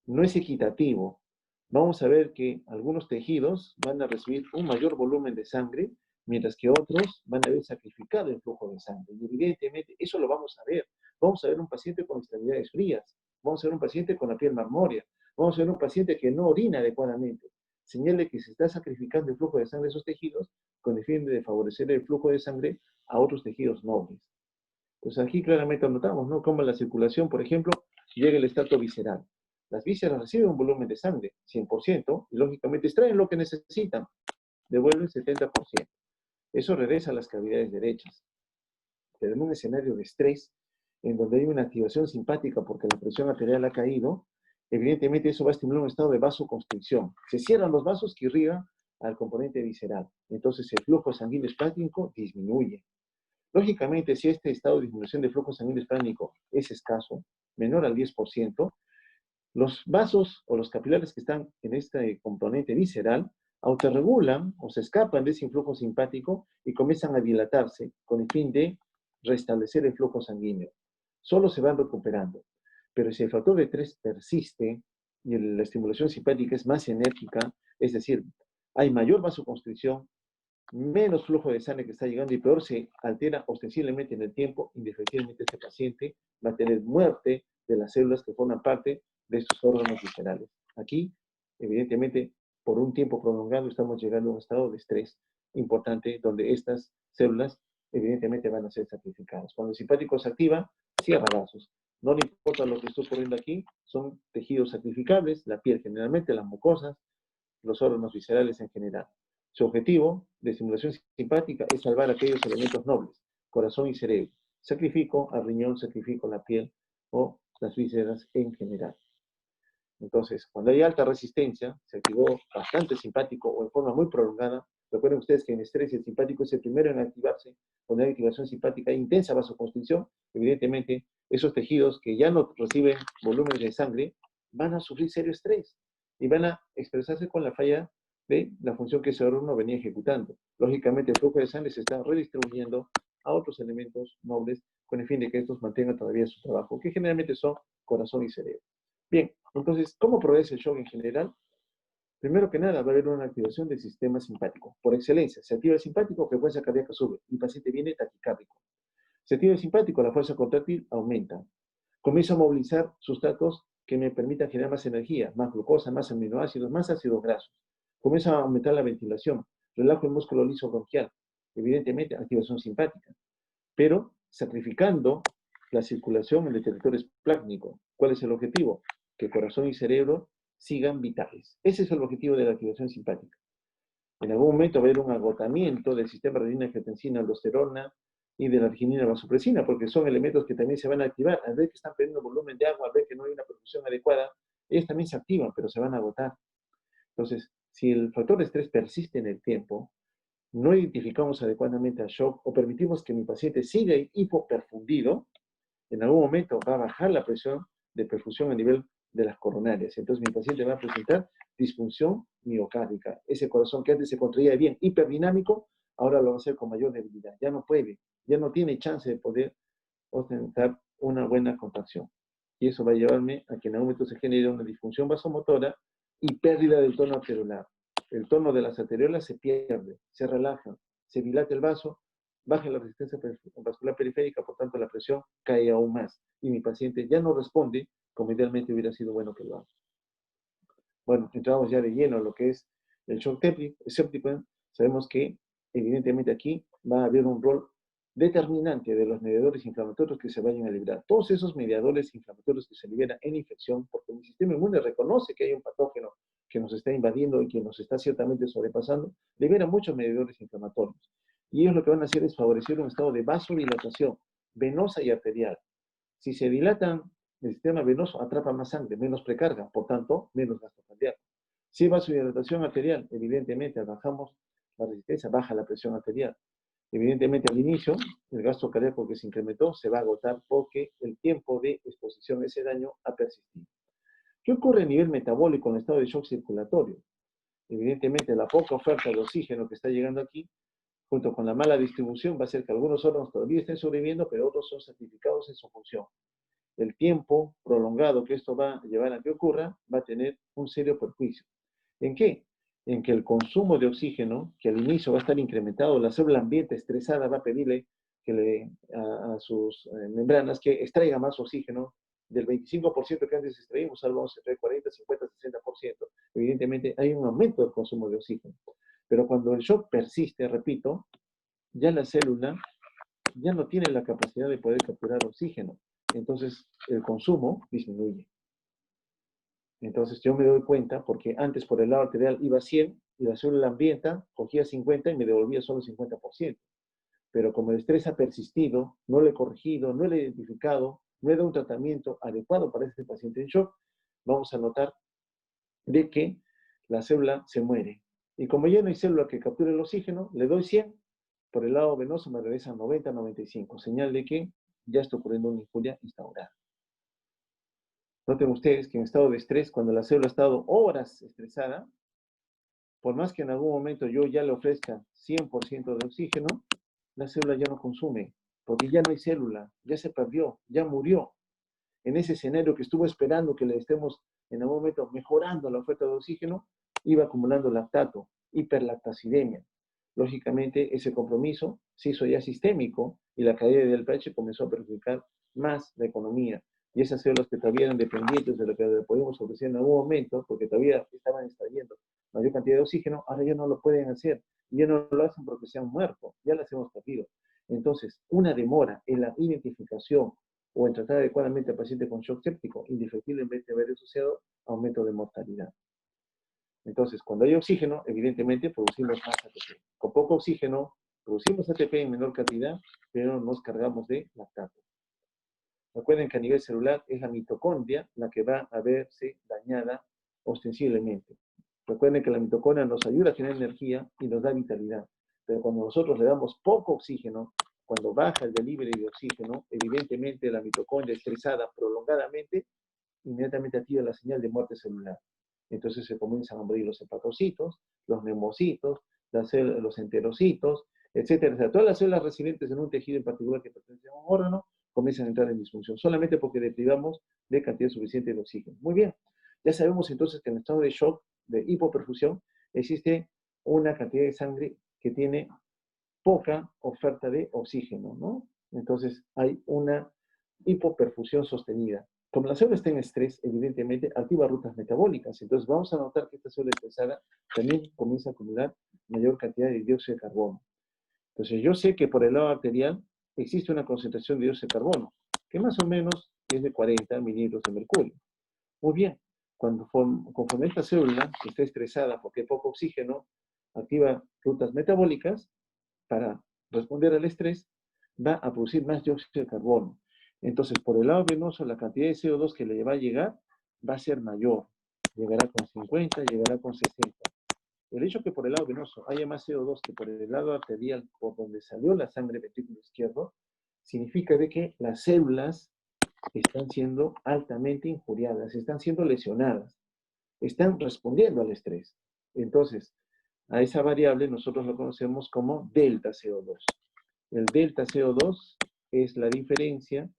no es equitativo. Vamos a ver que algunos tejidos van a recibir un mayor volumen de sangre, mientras que otros van a haber sacrificado el flujo de sangre. Y evidentemente eso lo vamos a ver. Vamos a ver un paciente con extremidades frías, vamos a ver un paciente con la piel marmórea, vamos a ver un paciente que no orina adecuadamente. Señal de que se está sacrificando el flujo de sangre de esos tejidos con el fin de favorecer el flujo de sangre a otros tejidos nobles. Pues aquí claramente anotamos, ¿no? Cómo la circulación, por ejemplo, llega al estrato visceral. Las vísceras reciben un volumen de sangre, 100%, y lógicamente extraen lo que necesitan, devuelven 70%. Eso regresa a las cavidades derechas. Pero en un escenario de estrés, en donde hay una activación simpática porque la presión arterial ha caído, evidentemente eso va a estimular un estado de vasoconstricción. Se cierran los vasos que irrigan al componente visceral. Entonces el flujo sanguíneo esplástico disminuye. Lógicamente, si este estado de disminución de flujo sanguíneo esplástico es escaso, menor al 10%, los vasos o los capilares que están en este componente visceral autorregulan o se escapan de ese influjo simpático y comienzan a dilatarse con el fin de restablecer el flujo sanguíneo. Solo se van recuperando. Pero si el factor de estrés persiste y la estimulación simpática es más enérgica, es decir, hay mayor vasoconstricción, menos flujo de sangre que está llegando y peor se altera ostensiblemente en el tiempo, indefectiblemente este paciente va a tener muerte de las células que forman parte de sus órganos viscerales. Aquí, evidentemente, por un tiempo prolongado estamos llegando a un estado de estrés importante donde estas células evidentemente van a ser sacrificadas. Cuando el simpático se activa, cierra vasos. No le importa lo que está ocurriendo aquí, son tejidos sacrificables, la piel generalmente, las mucosas, los órganos viscerales en general. Su objetivo de estimulación simpática es salvar aquellos elementos nobles, corazón y cerebro. Sacrifico al riñón, sacrifico la piel o las vísceras en general. Entonces, cuando hay alta resistencia, se activó bastante simpático o en forma muy prolongada. Recuerden ustedes que en estrés el simpático es el primero en activarse. Cuando hay activación simpática hay intensa vasoconstricción, evidentemente esos tejidos que ya no reciben volúmenes de sangre van a sufrir serio estrés y van a expresarse con la falla de la función que ese órgano venía ejecutando. Lógicamente el flujo de sangre se está redistribuyendo a otros elementos nobles con el fin de que estos mantengan todavía su trabajo, que generalmente son corazón y cerebro. Bien, entonces, ¿cómo progresa el shock en general? Primero que nada, va a haber una activación del sistema simpático. Por excelencia, se activa el simpático, frecuencia cardíaca sube, y el paciente viene taquicárdico. Se activa el simpático, la fuerza contráctil aumenta. Comienzo a movilizar sustratos que me permitan generar más energía, más glucosa, más aminoácidos, más ácidos grasos. Comienza a aumentar la ventilación, relajo el músculo liso bronquial, evidentemente activación simpática, pero sacrificando la circulación en el territorio esplácnico. ¿Cuál es el objetivo? Que corazón y cerebro sigan vitales. Ese es el objetivo de la activación simpática. En algún momento va a haber un agotamiento del sistema renina-angiotensina, aldosterona y de la arginina vasopresina, porque son elementos que también se van a activar. Al ver que están perdiendo volumen de agua, al ver que no hay una perfusión adecuada, ellos también se activan, pero se van a agotar. Entonces, si el factor de estrés persiste en el tiempo, no identificamos adecuadamente al shock o permitimos que mi paciente siga hipoperfundido, en algún momento va a bajar la presión de perfusión a nivel de las coronarias. Entonces mi paciente va a presentar disfunción miocárdica. Ese corazón que antes se contraía bien, hiperdinámico, ahora lo va a hacer con mayor debilidad. Ya no puede, ya no tiene chance de poder ostentar una buena contracción. Y eso va a llevarme a que en algún momento se genere una disfunción vasomotora y pérdida del tono arteriolar. El tono de las arteriolas se pierde, se relaja, se dilata el vaso, baja la resistencia vascular periférica, por tanto la presión cae aún más. Y mi paciente ya no responde como idealmente hubiera sido bueno que lo haga. Bueno, entramos ya de lleno a lo que es el shock séptico. Sabemos que evidentemente aquí va a haber un rol determinante de los mediadores inflamatorios que se vayan a liberar. Todos esos mediadores inflamatorios que se liberan en infección, porque mi sistema inmune reconoce que hay un patógeno que nos está invadiendo y que nos está ciertamente sobrepasando, libera muchos mediadores inflamatorios. Y ellos lo que van a hacer es favorecer un estado de vasodilatación venosa y arterial. Si se dilatan el sistema venoso, atrapa más sangre, menos precarga, por tanto, menos gasto cardíaco. Si hay vasodilatación arterial, evidentemente bajamos la resistencia, baja la presión arterial. Evidentemente al inicio, el gasto cardíaco que se incrementó se va a agotar porque el tiempo de exposición a ese daño ha persistido. ¿Qué ocurre a nivel metabólico en el estado de shock circulatorio? Evidentemente la poca oferta de oxígeno que está llegando aquí, junto con la mala distribución, va a hacer que algunos órganos todavía estén sobreviviendo, pero otros son sacrificados en su función. El tiempo prolongado que esto va a llevar a que ocurra va a tener un serio perjuicio. ¿En qué? En que el consumo de oxígeno, que al inicio va a estar incrementado, la célula ambiente estresada va a pedirle a sus membranas que extraiga más oxígeno. Del 25% que antes extraímos, ahora vamos a extraer 40, 50, 60%. Evidentemente hay un aumento del consumo de oxígeno. Pero cuando el shock persiste, repito, ya la célula ya no tiene la capacidad de poder capturar oxígeno. Entonces el consumo disminuye. Entonces yo me doy cuenta porque antes por el lado arterial iba 100 y la célula ambienta cogía 50 y me devolvía solo 50%. Pero como el estrés ha persistido, no lo he corregido, no lo he identificado, no he dado un tratamiento adecuado para este paciente en shock, vamos a notar de que la célula se muere. Y como ya no hay célula que capture el oxígeno, le doy 100, por el lado venoso me regresa 90, 95, señal de que ya está ocurriendo una injuria instaurada. Noten ustedes que en estado de estrés, cuando la célula ha estado horas estresada, por más que en algún momento yo ya le ofrezca 100% de oxígeno, la célula ya no consume, porque ya no hay célula, ya se perdió, ya murió. En ese escenario que estuvo esperando que le estemos en algún momento mejorando la oferta de oxígeno, iba acumulando lactato, hiperlactacidemia. Lógicamente, ese compromiso se hizo ya sistémico y la caída del pH comenzó a perjudicar más la economía. Y esas células que todavía eran dependientes de lo que le podíamos ofrecer en algún momento, porque todavía estaban extrayendo mayor cantidad de oxígeno, ahora ya no lo pueden hacer. Ya no lo hacen porque se han muerto, ya las hemos perdido. Entonces, una demora en la identificación o en tratar adecuadamente al paciente con shock séptico, indefectiblemente va a haber asociado aumento de mortalidad. Entonces, cuando hay oxígeno, evidentemente producimos más ATP. Con poco oxígeno, producimos ATP en menor cantidad, pero nos cargamos de lactato. Recuerden que a nivel celular es la mitocondria la que va a verse dañada ostensiblemente. Recuerden que la mitocondria nos ayuda a generar energía y nos da vitalidad. Pero cuando nosotros le damos poco oxígeno, cuando baja el delivery de oxígeno, evidentemente la mitocondria estresada prolongadamente, inmediatamente activa la señal de muerte celular. Entonces se comienzan a morir los hepatocitos, los neumocitos, los enterocitos, etcétera, etcétera. Todas las células residentes en un tejido en particular que pertenece a un órgano comienzan a entrar en disfunción, solamente porque deprivamos de cantidad suficiente de oxígeno. Muy bien, ya sabemos entonces que en el estado de shock, de hipoperfusión, existe una cantidad de sangre que tiene poca oferta de oxígeno, ¿no? Entonces hay una hipoperfusión sostenida. Como la célula está en estrés, evidentemente activa rutas metabólicas. Entonces vamos a notar que esta célula estresada también comienza a acumular mayor cantidad de dióxido de carbono. Entonces yo sé que por el lado arterial existe una concentración de dióxido de carbono, que más o menos es de 40 mililitros de mercurio. Muy bien, conforme esta célula está estresada porque hay poco oxígeno, activa rutas metabólicas para responder al estrés, va a producir más dióxido de carbono. Entonces, por el lado venoso, la cantidad de CO2 que le va a llegar va a ser mayor. Llegará con 50, llegará con 60. El hecho que por el lado venoso haya más CO2 que por el lado arterial, por donde salió la sangre ventrículo izquierdo, significa de que las células están siendo altamente injuriadas, están siendo lesionadas, están respondiendo al estrés. Entonces, a esa variable nosotros lo conocemos como delta CO2. El delta CO2 es la diferencia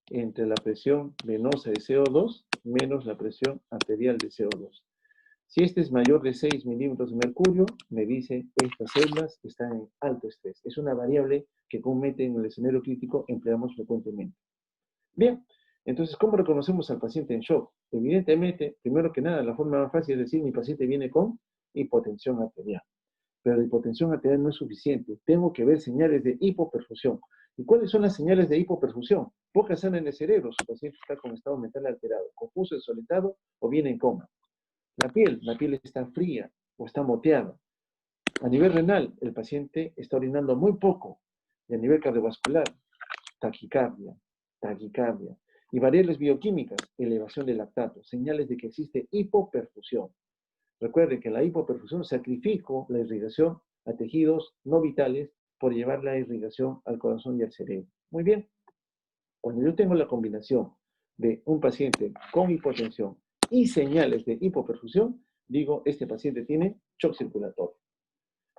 entre la presión venosa de CO2 menos la presión arterial de CO2. Si este es mayor de 6 milímetros de mercurio, me dice estas células están en alto estrés. Es una variable que comúnmente en el escenario crítico empleamos frecuentemente. Bien, entonces, ¿cómo reconocemos al paciente en shock? Evidentemente, primero que nada, la forma más fácil es decir, mi paciente viene con hipotensión arterial. Pero la hipotensión arterial no es suficiente. Tengo que ver señales de hipoperfusión. ¿Y cuáles son las señales de hipoperfusión? Poca sangre en el cerebro, su paciente está con estado mental alterado, confuso, desorientado o viene en coma. La piel está fría o está moteada. A nivel renal, el paciente está orinando muy poco. Y a nivel cardiovascular, taquicardia, taquicardia. Y variables bioquímicas, elevación de lactato, señales de que existe hipoperfusión. Recuerden que en la hipoperfusión sacrifico la irrigación a tejidos no vitales por llevar la irrigación al corazón y al cerebro. Muy bien, cuando yo tengo la combinación de un paciente con hipotensión y señales de hipoperfusión, digo, este paciente tiene shock circulatorio.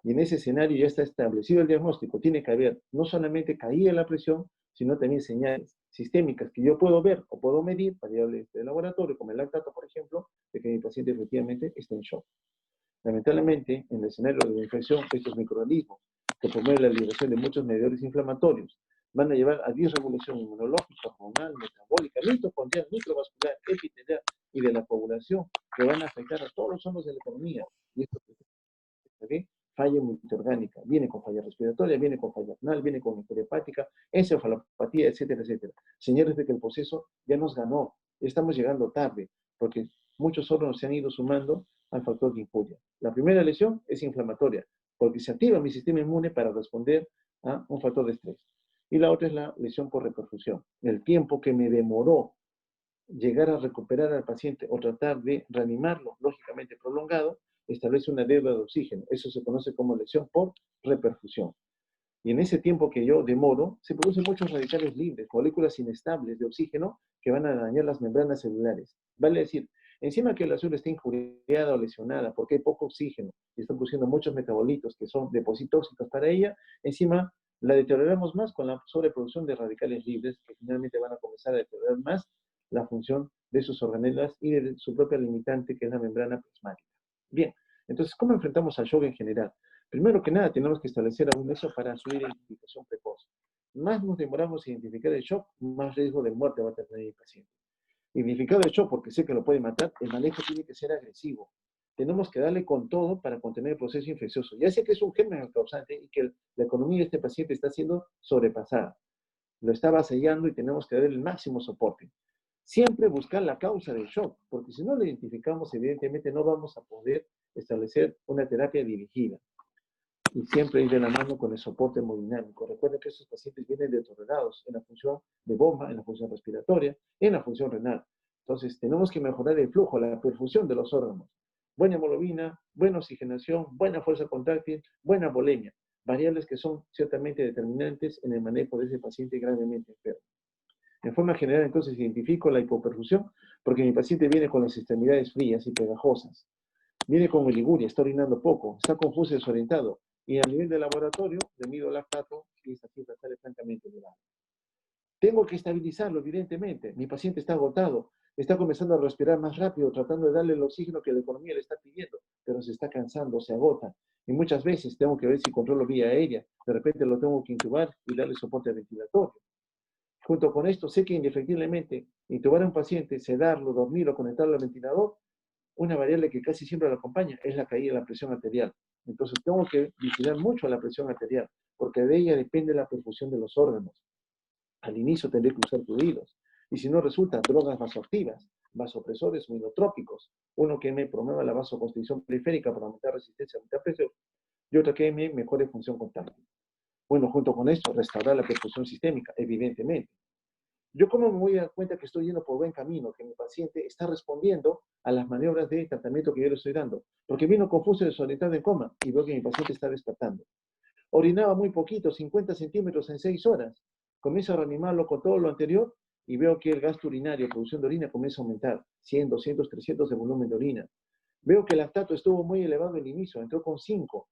Y en ese escenario ya está establecido el diagnóstico. Tiene que haber no solamente caída en la presión, sino también señales sistémicas que yo puedo ver o puedo medir, variables de laboratorio, como el lactato, por ejemplo, de que mi paciente efectivamente está en shock. Lamentablemente, en el escenario de la infección, estos microorganismos que promueven la liberación de muchos mediadores inflamatorios van a llevar a disregulación inmunológica, hormonal, metabólica, mitocondrial, microvascular, epitelial y de la población que van a afectar a todos los órganos de la economía. Y esto ¿okay? Falla multiorgánica, viene con falla respiratoria, viene con falla renal, viene con mejoría hepática, encefalopatía, etcétera, etcétera. Señales de que el proceso ya nos ganó, estamos llegando tarde, porque muchos órganos se han ido sumando al factor de injuria. La primera lesión es inflamatoria, porque se activa mi sistema inmune para responder a un factor de estrés. Y la otra es la lesión por reperfusión. El tiempo que me demoró llegar a recuperar al paciente o tratar de reanimarlo, lógicamente prolongado, establece una deuda de oxígeno. Eso se conoce como lesión por reperfusión. Y en ese tiempo que yo demoro, se producen muchos radicales libres, moléculas inestables de oxígeno que van a dañar las membranas celulares. Vale decir, Encima que la célula está injuriada o lesionada porque hay poco oxígeno y está produciendo muchos metabolitos que son depositóxicos para ella, encima la deterioramos más con la sobreproducción de radicales libres que finalmente van a comenzar a deteriorar más la función de sus organelas y de su propia limitante que es la membrana plasmática. Bien, entonces, ¿cómo enfrentamos al shock en general? Primero que nada, tenemos que establecer un nexo para su identificación precoz. Más nos demoramos en identificar el shock, más riesgo de muerte va a tener el paciente. Identificado el shock porque sé que lo puede matar, el manejo tiene que ser agresivo. Tenemos que darle con todo para contener el proceso infeccioso. Ya sé que es un germen el causante y que la economía de este paciente está siendo sobrepasada. Lo está avasallando y tenemos que darle el máximo soporte. Siempre buscar la causa del shock, porque si no lo identificamos, evidentemente no vamos a poder establecer una terapia dirigida. Y siempre ir de la mano con el soporte hemodinámico. Recuerden que estos pacientes vienen deteriorados en la función de bomba, en la función respiratoria, en la función renal. Entonces, tenemos que mejorar el flujo, la perfusión de los órganos. Buena hemoglobina, buena oxigenación, buena fuerza contráctil, buena volemia. Variables que son ciertamente determinantes en el manejo de ese paciente gravemente enfermo. En forma general, entonces, identifico la hipoperfusión porque mi paciente viene con las extremidades frías y pegajosas. Viene con oliguria, está orinando poco, está confuso y desorientado. Y a nivel de laboratorio, le mido lactato y esa cifra sale francamente elevada. Tengo que estabilizarlo, evidentemente. Mi paciente está agotado, está comenzando a respirar más rápido, tratando de darle el oxígeno que la economía le está pidiendo, pero se está cansando, se agota. Y muchas veces tengo que ver si controlo vía aérea. De repente lo tengo que intubar y darle soporte ventilatorio. Junto con esto, sé que indefectiblemente intubar a un paciente, sedarlo, dormirlo, conectarlo al ventilador, una variable que casi siempre lo acompaña es la caída de la presión arterial. Entonces tengo que vigilar mucho a la presión arterial, porque de ella depende la perfusión de los órganos. Al inicio tendré que usar fluidos, y si no resulta, drogas vasoactivas, vasopresores o inotrópicos, uno que me promueva la vasoconstricción periférica para aumentar resistencia, aumentar presión, y otro que me mejore función contráctil. Bueno, junto con esto, restaurar la perfusión sistémica, evidentemente. ¿Yo cómo me voy a dar cuenta que estoy yendo por buen camino, que mi paciente está respondiendo a las maniobras de tratamiento que yo le estoy dando? Porque vino confuso y desorientado en coma y veo que mi paciente está despertando. Orinaba muy poquito, 50 centímetros en 6 horas. Comienzo a reanimarlo con todo lo anterior y veo que el gasto urinario, producción de orina, comienza a aumentar. 100, 200, 300 de volumen de orina. Veo que el lactato estuvo muy elevado al inicio, entró con 5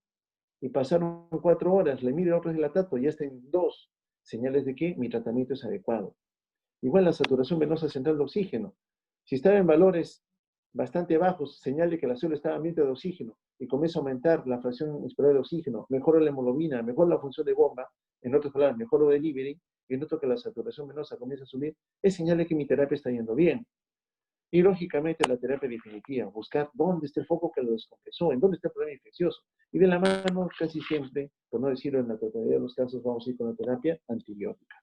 y pasaron 4 horas, le mide otro lactato y ya está en 2. Señales de que mi tratamiento es adecuado. Igual la saturación venosa central de oxígeno. Si estaba en valores bastante bajos, señal de que la célula está en ambiente de oxígeno y comienza a aumentar la fracción inspirada de oxígeno, mejora la hemoglobina, mejora la función de bomba, en otras palabras, mejora el delivery, y noto que la saturación venosa comienza a subir, es señal de que mi terapia está yendo bien. Y lógicamente la terapia definitiva, buscar dónde está el foco que lo descompensó, en dónde está el problema infeccioso. Y de la mano, casi siempre, por no decirlo en la totalidad de los casos, vamos a ir con la terapia antibiótica.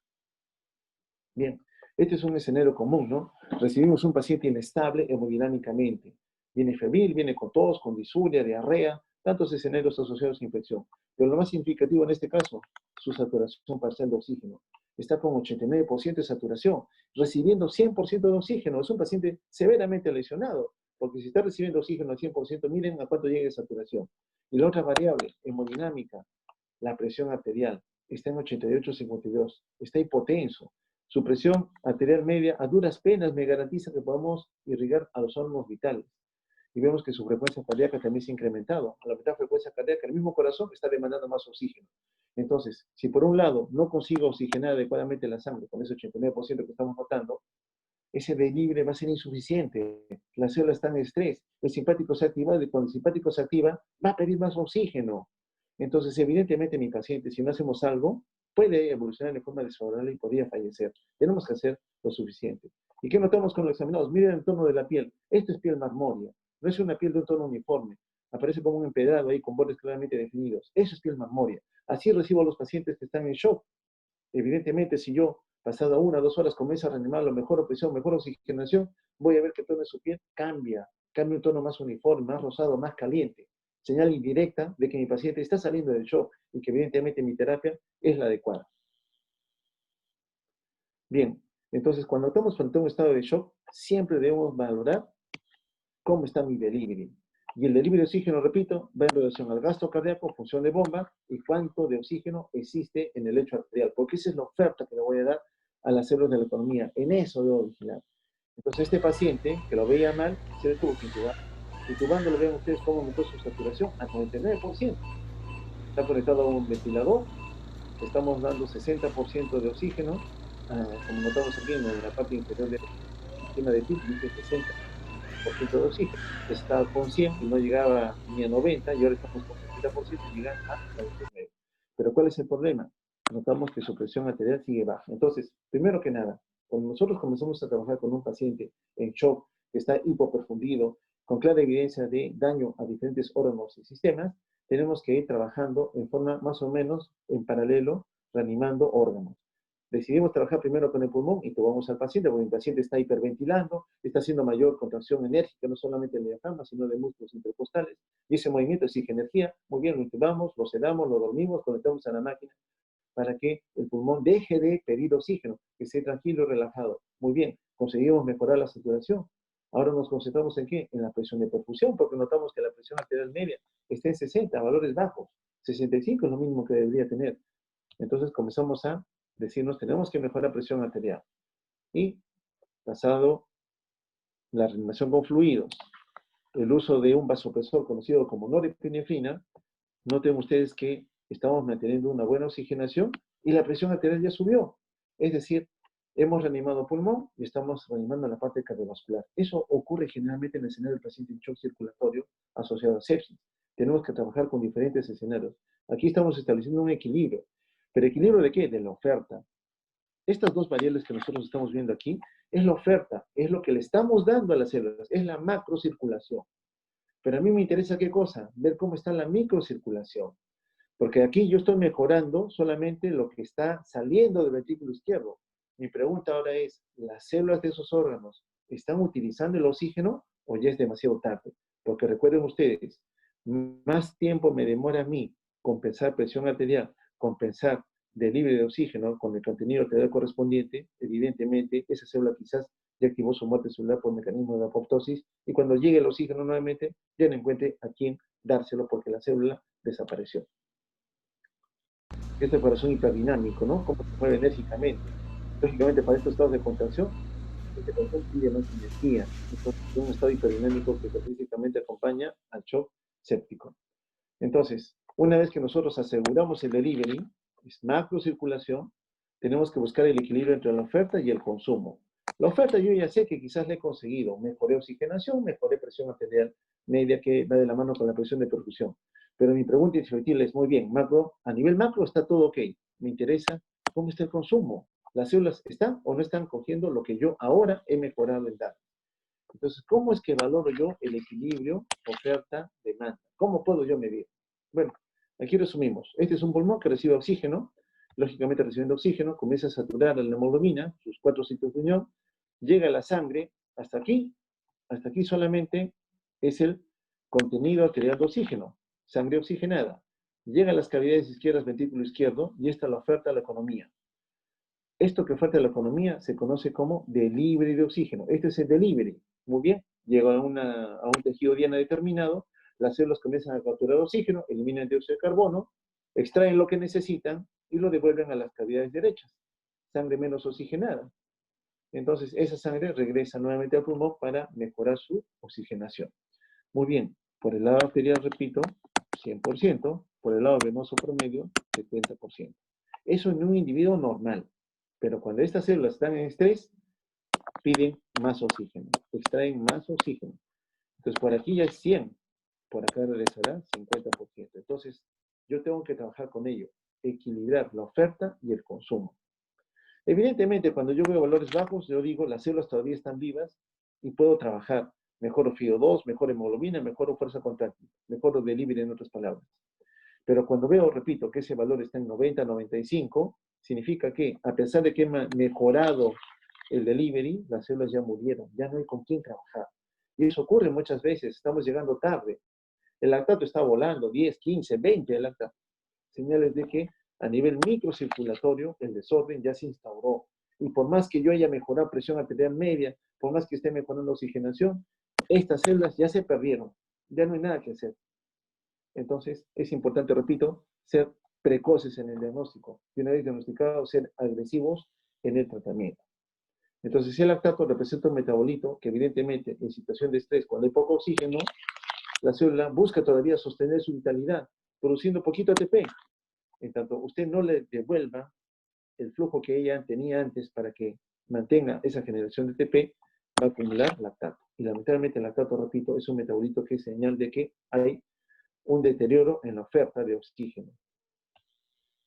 Bien, este es un escenario común, ¿no? Recibimos un paciente inestable hemodinámicamente. Viene febril, viene con tos, con disuria, diarrea, tantos escenarios asociados a infección. Pero lo más significativo en este caso, su saturación parcial de oxígeno. Está con 89% de saturación, recibiendo 100% de oxígeno. Es un paciente severamente lesionado, porque si está recibiendo oxígeno al 100%, miren a cuánto llega de saturación. Y la otra variable, hemodinámica, la presión arterial, está en 88,52. Está hipotenso. Su presión arterial media a duras penas me garantiza que podamos irrigar a los órganos vitales. Y vemos que su frecuencia cardíaca también se ha incrementado. Al aumentar frecuencia cardíaca, el mismo corazón está demandando más oxígeno. Entonces, si por un lado no consigo oxigenar adecuadamente la sangre, con ese 89% que estamos notando, ese delivery va a ser insuficiente. La célula está en estrés. El simpático se activa y cuando el simpático se activa, va a pedir más oxígeno. Entonces, evidentemente, mi paciente, si no hacemos algo, puede evolucionar en forma desfavorable y podría fallecer. Tenemos que hacer lo suficiente. ¿Y qué notamos con los examinados? Miren el tono de la piel. Esto es piel marmórea. No es una piel de un tono uniforme. Aparece como un empedrado ahí con bordes claramente definidos. Eso es piel marmórea. Así recibo a los pacientes que están en shock. Evidentemente, si yo, pasado 1 o 2 horas, comienzo a reanimarlo, mejor presión, mejor oxigenación, voy a ver que el tono de su piel cambia un tono más uniforme, más rosado, más caliente. Señal indirecta de que mi paciente está saliendo del shock y que evidentemente mi terapia es la adecuada. Bien, entonces cuando estamos frente a un estado de shock, siempre debemos valorar cómo está mi delivery. Y el delivery de oxígeno, repito, va en relación al gasto cardíaco, función de bomba y cuánto de oxígeno existe en el lecho arterial, porque esa es la oferta que le voy a dar a las células de la economía. En eso debo vigilar. Entonces, este paciente que lo veía mal, se le tuvo que intubar. Intubándolo, vean ustedes cómo aumentó su saturación a 99%. Está conectado a un ventilador, estamos dando 60% de oxígeno, como notamos aquí en la parte inferior del sistema de PIB, dice 60% de oxígeno. Estaba con 100 y no llegaba ni a 90, y ahora estamos con 60% y llega a 99. Pero ¿cuál es el problema? Notamos que su presión arterial sigue baja. Entonces, primero que nada, cuando nosotros comenzamos a trabajar con un paciente en shock, que está hipoperfundido, con clara evidencia de daño a diferentes órganos y sistemas, tenemos que ir trabajando en forma más o menos en paralelo, reanimando órganos. Decidimos trabajar primero con el pulmón y tomamos al paciente, porque el paciente está hiperventilando, está haciendo mayor contracción enérgica, no solamente del diafragma, sino de músculos intercostales, y ese movimiento exige energía. Muy bien, lo intubamos, lo sedamos, lo dormimos, conectamos a la máquina para que el pulmón deje de pedir oxígeno, que esté tranquilo y relajado. Muy bien, conseguimos mejorar la saturación. Ahora nos concentramos en qué? En la presión de perfusión, porque notamos que la presión arterial media está en 60, valores bajos. 65 es lo mínimo que debería tener. Entonces comenzamos a decirnos, tenemos que mejorar la presión arterial. Y basado en la reanimación con fluidos, el uso de un vasopresor conocido como norepinefrina, noten ustedes que estamos manteniendo una buena oxigenación y la presión arterial ya subió. Es decir, hemos reanimado pulmón y estamos reanimando la parte cardiovascular. Eso ocurre generalmente en el escenario del paciente en shock circulatorio asociado a sepsis. Tenemos que trabajar con diferentes escenarios. Aquí estamos estableciendo un equilibrio. ¿Pero equilibrio de qué? De la oferta. Estas dos variables que nosotros estamos viendo aquí es la oferta, es lo que le estamos dando a las células, es la macrocirculación. Pero a mí me interesa qué cosa, ver cómo está la microcirculación. Porque aquí yo estoy mejorando solamente lo que está saliendo del ventrículo izquierdo. Mi pregunta ahora es, ¿las células de esos órganos están utilizando el oxígeno o ya es demasiado tarde? Porque recuerden ustedes, más tiempo me demora a mí compensar presión arterial, compensar delivery de oxígeno con el contenido arterial correspondiente, evidentemente esa célula quizás ya activó su muerte celular por mecanismo de apoptosis y cuando llegue el oxígeno nuevamente ya no encuentre a quién dárselo porque la célula desapareció. Este corazón hiperdinámico, ¿no? Cómo se mueve enérgicamente. Lógicamente, para estos estados de contracción, este corazón pide más energía. Entonces, es un estado hiperdinámico que característicamente acompaña al shock séptico. Entonces, una vez que nosotros aseguramos el delivery, es macrocirculación, tenemos que buscar el equilibrio entre la oferta y el consumo. La oferta yo ya sé que quizás le he conseguido. Mejoré oxigenación, mejoré presión arterial media que va de la mano con la presión de perfusión. Pero mi pregunta inicial es, muy bien, macro, a nivel macro está todo ok. Me interesa cómo está el consumo. ¿Las células están o no están cogiendo lo que yo ahora he mejorado en dar? Entonces, ¿cómo es que valoro yo el equilibrio oferta-demanda? ¿Cómo puedo yo medir? Bueno, aquí resumimos. Este es un pulmón que recibe oxígeno. Lógicamente, recibiendo oxígeno, comienza a saturar la hemoglobina, sus 4 sitios de unión, llega a la sangre, hasta aquí solamente es el contenido arterial de oxígeno, sangre oxigenada. Llega a las cavidades izquierdas, ventrículo izquierdo, y esta la oferta a la economía. Esto que falta de la economía se conoce como delivery de oxígeno. Este es el delivery. Muy bien, llega a un tejido diana determinado, las células comienzan a capturar oxígeno, eliminan el dióxido de carbono, extraen lo que necesitan y lo devuelven a las cavidades derechas. Sangre menos oxigenada. Entonces, esa sangre regresa nuevamente al pulmón para mejorar su oxigenación. Muy bien, por el lado arterial, repito, 100%, por el lado venoso promedio, 70%. Eso en un individuo normal. Pero cuando estas células están en estrés, piden más oxígeno, extraen más oxígeno. Entonces, por aquí ya es 100, por acá regresará 50%. Entonces, yo tengo que trabajar con ello, equilibrar la oferta y el consumo. Evidentemente, cuando yo veo valores bajos, yo digo, las células todavía están vivas y puedo trabajar. Mejoro FIO2, mejor hemoglobina, mejor fuerza contráctil, mejor delivery en otras palabras. Pero cuando veo, repito, que ese valor está en 90, 95, significa que a pesar de que he mejorado el delivery, las células ya murieron, ya no hay con quién trabajar. Y eso ocurre muchas veces, estamos llegando tarde. El lactato está volando, 10, 15, 20 el lactato. Señales de que a nivel microcirculatorio el desorden ya se instauró. Y por más que yo haya mejorado presión arterial media, por más que esté mejorando oxigenación, estas células ya se perdieron. Ya no hay nada que hacer. Entonces, es importante, repito, ser precoces en el diagnóstico y una vez diagnosticado, ser agresivos en el tratamiento. Entonces, el lactato representa un metabolito que evidentemente en situación de estrés, cuando hay poco oxígeno, la célula busca todavía sostener su vitalidad, produciendo poquito ATP. En tanto, usted no le devuelva el flujo que ella tenía antes para que mantenga esa generación de ATP, va a acumular lactato. Y lamentablemente el lactato, repito, es un metabolito que es señal de que hay un deterioro en la oferta de oxígeno.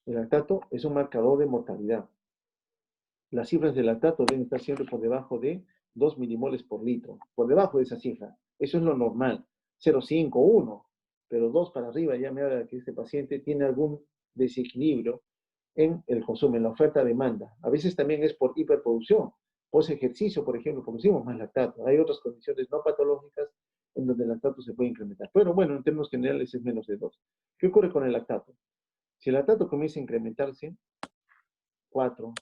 El lactato es un marcador de mortalidad. Las cifras de lactato deben estar siempre por debajo de 2 milimoles por litro. Por debajo de esa cifra. Eso es lo normal. 0,5, 1. Pero 2 para arriba ya me habla que este paciente tiene algún desequilibrio en el consumo, en la oferta-demanda. A veces también es por hiperproducción. Post ejercicio, por ejemplo, producimos más lactato. Hay otras condiciones no patológicas en donde el lactato se puede incrementar. Pero bueno, en términos generales es menos de 2. ¿Qué ocurre con el lactato? Si el lactato comienza a incrementarse, 4,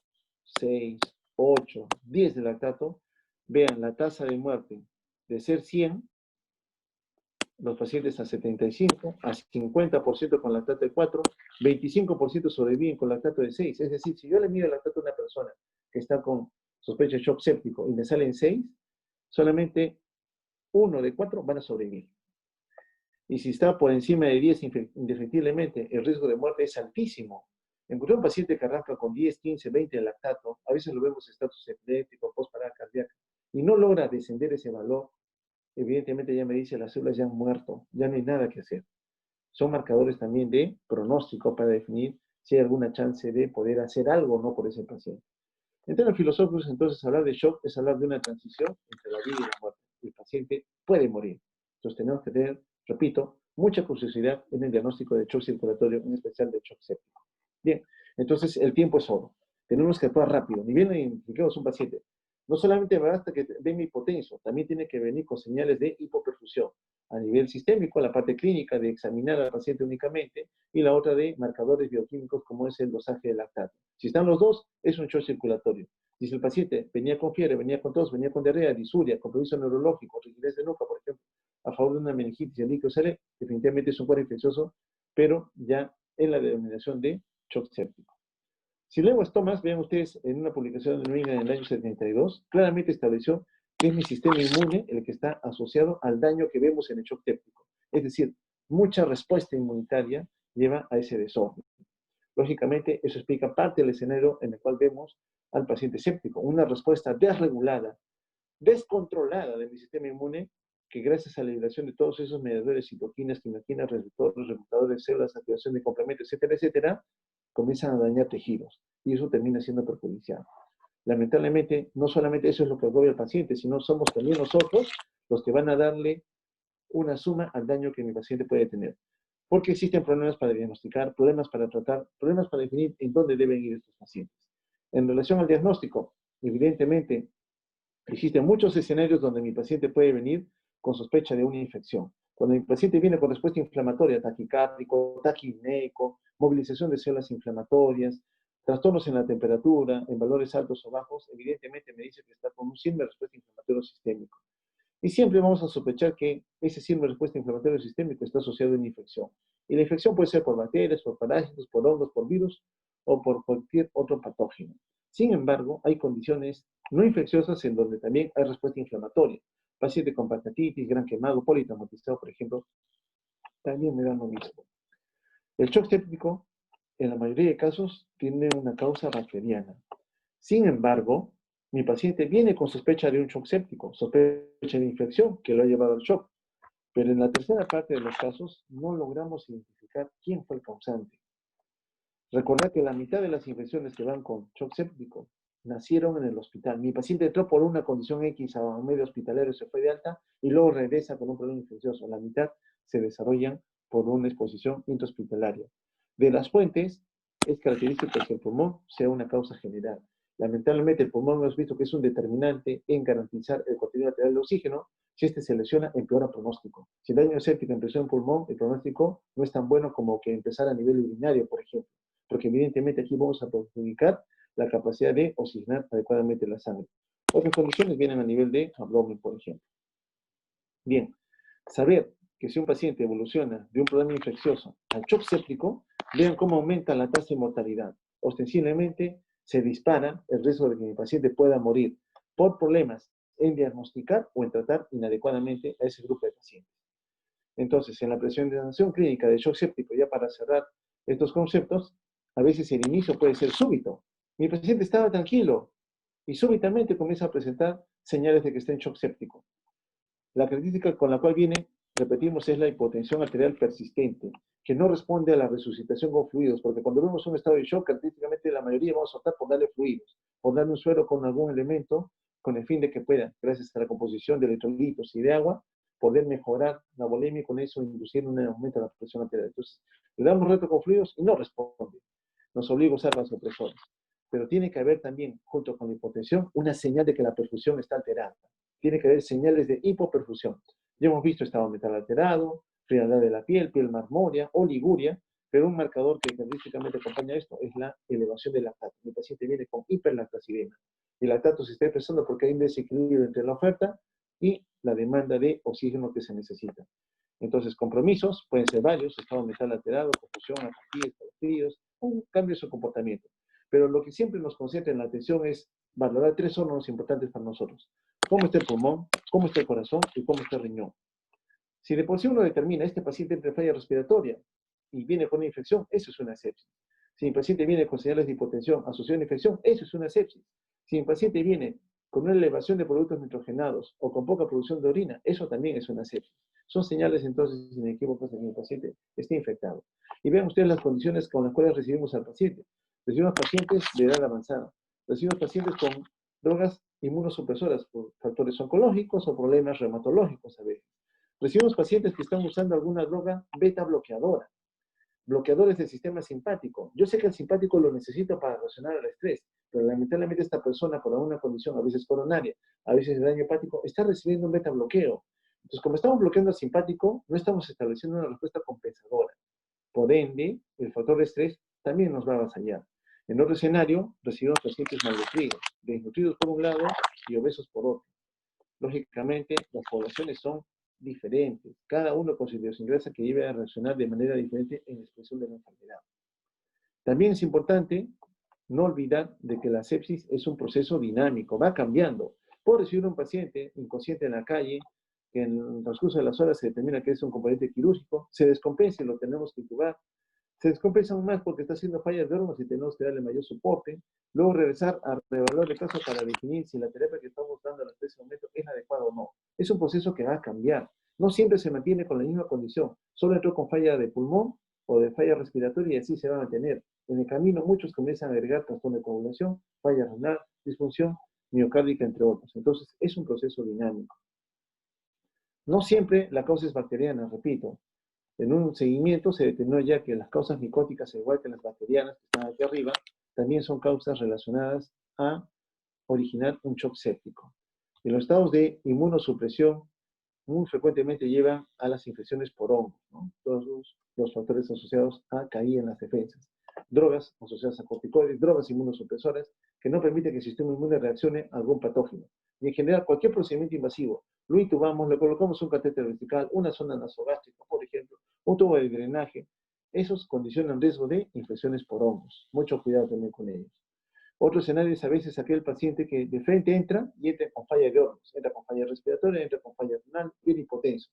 6, 8, 10 de lactato, vean la tasa de muerte de ser 100, los pacientes a 75, a 50% con lactato de 4, 25% sobreviven con lactato de 6. Es decir, si yo le mido el lactato a una persona que está con sospecha de shock séptico y me salen 6, solamente 1 de 4 van a sobrevivir. Y si está por encima de 10, indefectiblemente, el riesgo de muerte es altísimo. Encontré un paciente que arranca con 10, 15, 20 de lactato, a veces lo vemos en estatus epiléptico, postparada cardíaca, y no logra descender ese valor. Evidentemente ya me dice, las células ya han muerto, ya no hay nada que hacer. Son marcadores también de pronóstico para definir si hay alguna chance de poder hacer algo o no por ese paciente. En términos filosóficos, entonces, hablar de shock es hablar de una transición entre la vida y la muerte. El paciente puede morir. Entonces tenemos que tener, repito, mucha curiosidad en el diagnóstico de shock circulatorio, en especial de shock séptico. Bien, entonces el tiempo es oro. Tenemos que actuar rápido. Ni bien identifiquemos un paciente, no solamente basta que venga hipotenso, también tiene que venir con señales de hipoperfusión. A nivel sistémico, la parte clínica de examinar al paciente únicamente y la otra de marcadores bioquímicos como es el dosaje de lactato. Si están los dos, es un shock circulatorio. Si el paciente venía con fiebre, venía con tos, venía con diarrea, disuria, compromiso neurológico, rigidez de nuca, por ejemplo, a favor de una meningitis y el líquido sale, definitivamente es un cuadro infeccioso, pero ya en la denominación de shock séptico. Si Lewis Thomas, vean ustedes en una publicación de New England en el año 72, claramente estableció que es mi sistema inmune el que está asociado al daño que vemos en el shock séptico. Es decir, mucha respuesta inmunitaria lleva a ese desorden. Lógicamente, eso explica parte del escenario en el cual vemos al paciente séptico, una respuesta desregulada, descontrolada de mi sistema inmune, que gracias a la liberación de todos esos mediadores, citoquinas, quimioquinas, receptores, reclutadores de células, activación de complementos, etcétera, etcétera, comienzan a dañar tejidos y eso termina siendo perjudicial. Lamentablemente, no solamente eso es lo que agobia al paciente, sino somos también nosotros los que van a darle una suma al daño que mi paciente puede tener. Porque existen problemas para diagnosticar, problemas para tratar, problemas para definir en dónde deben ir estos pacientes. En relación al diagnóstico, evidentemente, existen muchos escenarios donde mi paciente puede venir con sospecha de una infección. Cuando mi paciente viene con respuesta inflamatoria, taquicárdico, taquipneico, movilización de células inflamatorias, trastornos en la temperatura, en valores altos o bajos, evidentemente me dice que está con un síndrome de respuesta inflamatorio sistémico. Y siempre vamos a sospechar que ese síndrome de respuesta inflamatorio sistémico está asociado a una infección. Y la infección puede ser por bacterias, por parásitos, por hongos, por virus o por cualquier otro patógeno. Sin embargo, hay condiciones no infecciosas en donde también hay respuesta inflamatoria. Paciente con pancreatitis, gran quemado, politraumatizado, por ejemplo, también me dan lo mismo. El shock séptico, en la mayoría de casos, tiene una causa bacteriana. Sin embargo, mi paciente viene con sospecha de un shock séptico, sospecha de infección que lo ha llevado al shock. Pero en la tercera parte de los casos no logramos identificar quién fue el causante. Recordad que la mitad de las infecciones que van con shock séptico nacieron en el hospital. Mi paciente entró por una condición X a un medio hospitalero, se fue de alta y luego regresa con un problema infeccioso. La mitad se desarrollan por una exposición intrahospitalaria. De las fuentes, es característico que el pulmón sea una causa general. Lamentablemente, el pulmón hemos visto que es un determinante en garantizar el contenido lateral de oxígeno. Si este se lesiona, empeora pronóstico. Si el daño séptico empezó en pulmón, el pronóstico no es tan bueno como que empezar a nivel urinario, por ejemplo, porque evidentemente aquí vamos a perjudicar la capacidad de oxigenar adecuadamente la sangre. Otras condiciones vienen a nivel de abdomen, por ejemplo. Bien, saber que si un paciente evoluciona de un problema infeccioso al shock séptico, vean cómo aumenta la tasa de mortalidad. Ostensiblemente se dispara el riesgo de que mi paciente pueda morir. por problemas en diagnosticar o en tratar inadecuadamente a ese grupo de pacientes. Entonces, en la presentación clínica de shock séptico, ya para cerrar estos conceptos, a veces el inicio puede ser súbito. Mi paciente estaba tranquilo y súbitamente comienza a presentar señales de que está en shock séptico. La característica con la cual viene, repetimos, es la hipotensión arterial persistente, que no responde a la resucitación con fluidos, porque cuando vemos un estado de shock, característicamente la mayoría vamos a optar por darle fluidos, por darle un suero con algún elemento, con el fin de que pueda, gracias a la composición de electrolitos y de agua, poder mejorar la volemia y con eso inducir un aumento de la presión arterial. Entonces, le damos reto con fluidos y no responde. Nos obliga a usar vasopresores. Pero tiene que haber también, junto con la hipotensión, una señal de que la perfusión está alterada. Tiene que haber señales de hipoperfusión. Ya hemos visto estado metal alterado, frialdad de la piel, piel marmórea, oliguria, pero un marcador que característicamente acompaña esto es la elevación del lactato. El paciente viene con hiperlactacidemia. El lactato se está expresando porque hay un desequilibrio entre la oferta y la demanda de oxígeno que se necesita. Entonces, compromisos pueden ser varios: estado mental alterado, confusión, apatía, escalofríos, un cambio en su comportamiento. Pero lo que siempre nos concentra en la atención es valorar 3 órganos importantes para nosotros: cómo está el pulmón, cómo está el corazón y cómo está el riñón. Si de por sí uno determina este paciente entre falla respiratoria y viene con una infección, eso es una sepsis. Si el paciente viene con señales de hipotensión asociada a una infección, eso es una sepsis. Si el paciente viene con una elevación de productos nitrogenados o con poca producción de orina, eso también es una sepsis. Son señales entonces inequívocas de que el paciente esté infectado. Y vean ustedes las condiciones con las cuales recibimos al paciente. Recibimos pacientes de edad avanzada, recibimos pacientes con drogas inmunosupresoras por factores oncológicos o problemas reumatológicos a veces. Recibimos pacientes que están usando alguna droga beta bloqueadora, bloqueadores del sistema simpático. Yo sé que el simpático lo necesito para reaccionar al estrés, pero lamentablemente esta persona, por alguna condición, a veces coronaria, a veces de daño hepático, está recibiendo un beta bloqueo. Entonces, como estamos bloqueando al simpático, no estamos estableciendo una respuesta compensadora. Por ende, el factor de estrés también nos va a avasallar. En otro escenario, recibimos pacientes malnutridos, desnutridos por un lado y obesos por otro. Lógicamente, las poblaciones son diferentes, cada uno con su idiosincrasia que lleve a reaccionar de manera diferente en la expresión de la enfermedad. También es importante no olvidar de que la sepsis es un proceso dinámico, va cambiando. Puedo recibir un paciente inconsciente en la calle, que en el transcurso de las horas se determina que es un componente quirúrgico, se descompensa y lo tenemos que intubar. Se descompensa aún más porque está haciendo fallas de órganos y tenemos que darle mayor soporte. Luego regresar a reevaluar el caso para definir si la terapia que estamos dando en este momento es adecuada o no. Es un proceso que va a cambiar. No siempre se mantiene con la misma condición. Solo entró con falla de pulmón o de falla respiratoria y así se va a mantener. En el camino muchos comienzan a agregar trastorno de coagulación, falla renal, disfunción miocárdica, entre otros. Entonces es un proceso dinámico. No siempre la causa es bacteriana, repito. En un seguimiento se determinó ya que las causas micóticas, igual que las bacterianas que están aquí arriba, también son causas relacionadas a originar un shock séptico. En los estados de inmunosupresión, muy frecuentemente llevan a las infecciones por hongos, ¿no? Todos los factores asociados a caída en las defensas. Drogas asociadas a corticoides, drogas inmunosupresoras, que no permiten que el sistema inmune reaccione a algún patógeno. Y en general, cualquier procedimiento invasivo, lo intubamos, le colocamos un catéter vertical, una sonda nasogástrica, por ejemplo, un tubo de drenaje, esos condicionan riesgo de infecciones por hongos. Mucho cuidado también con ellos. Otro escenario es a veces aquel paciente que de frente entra y entra con falla de órganos, entra con falla respiratoria, entra con falla renal, viene hipotenso.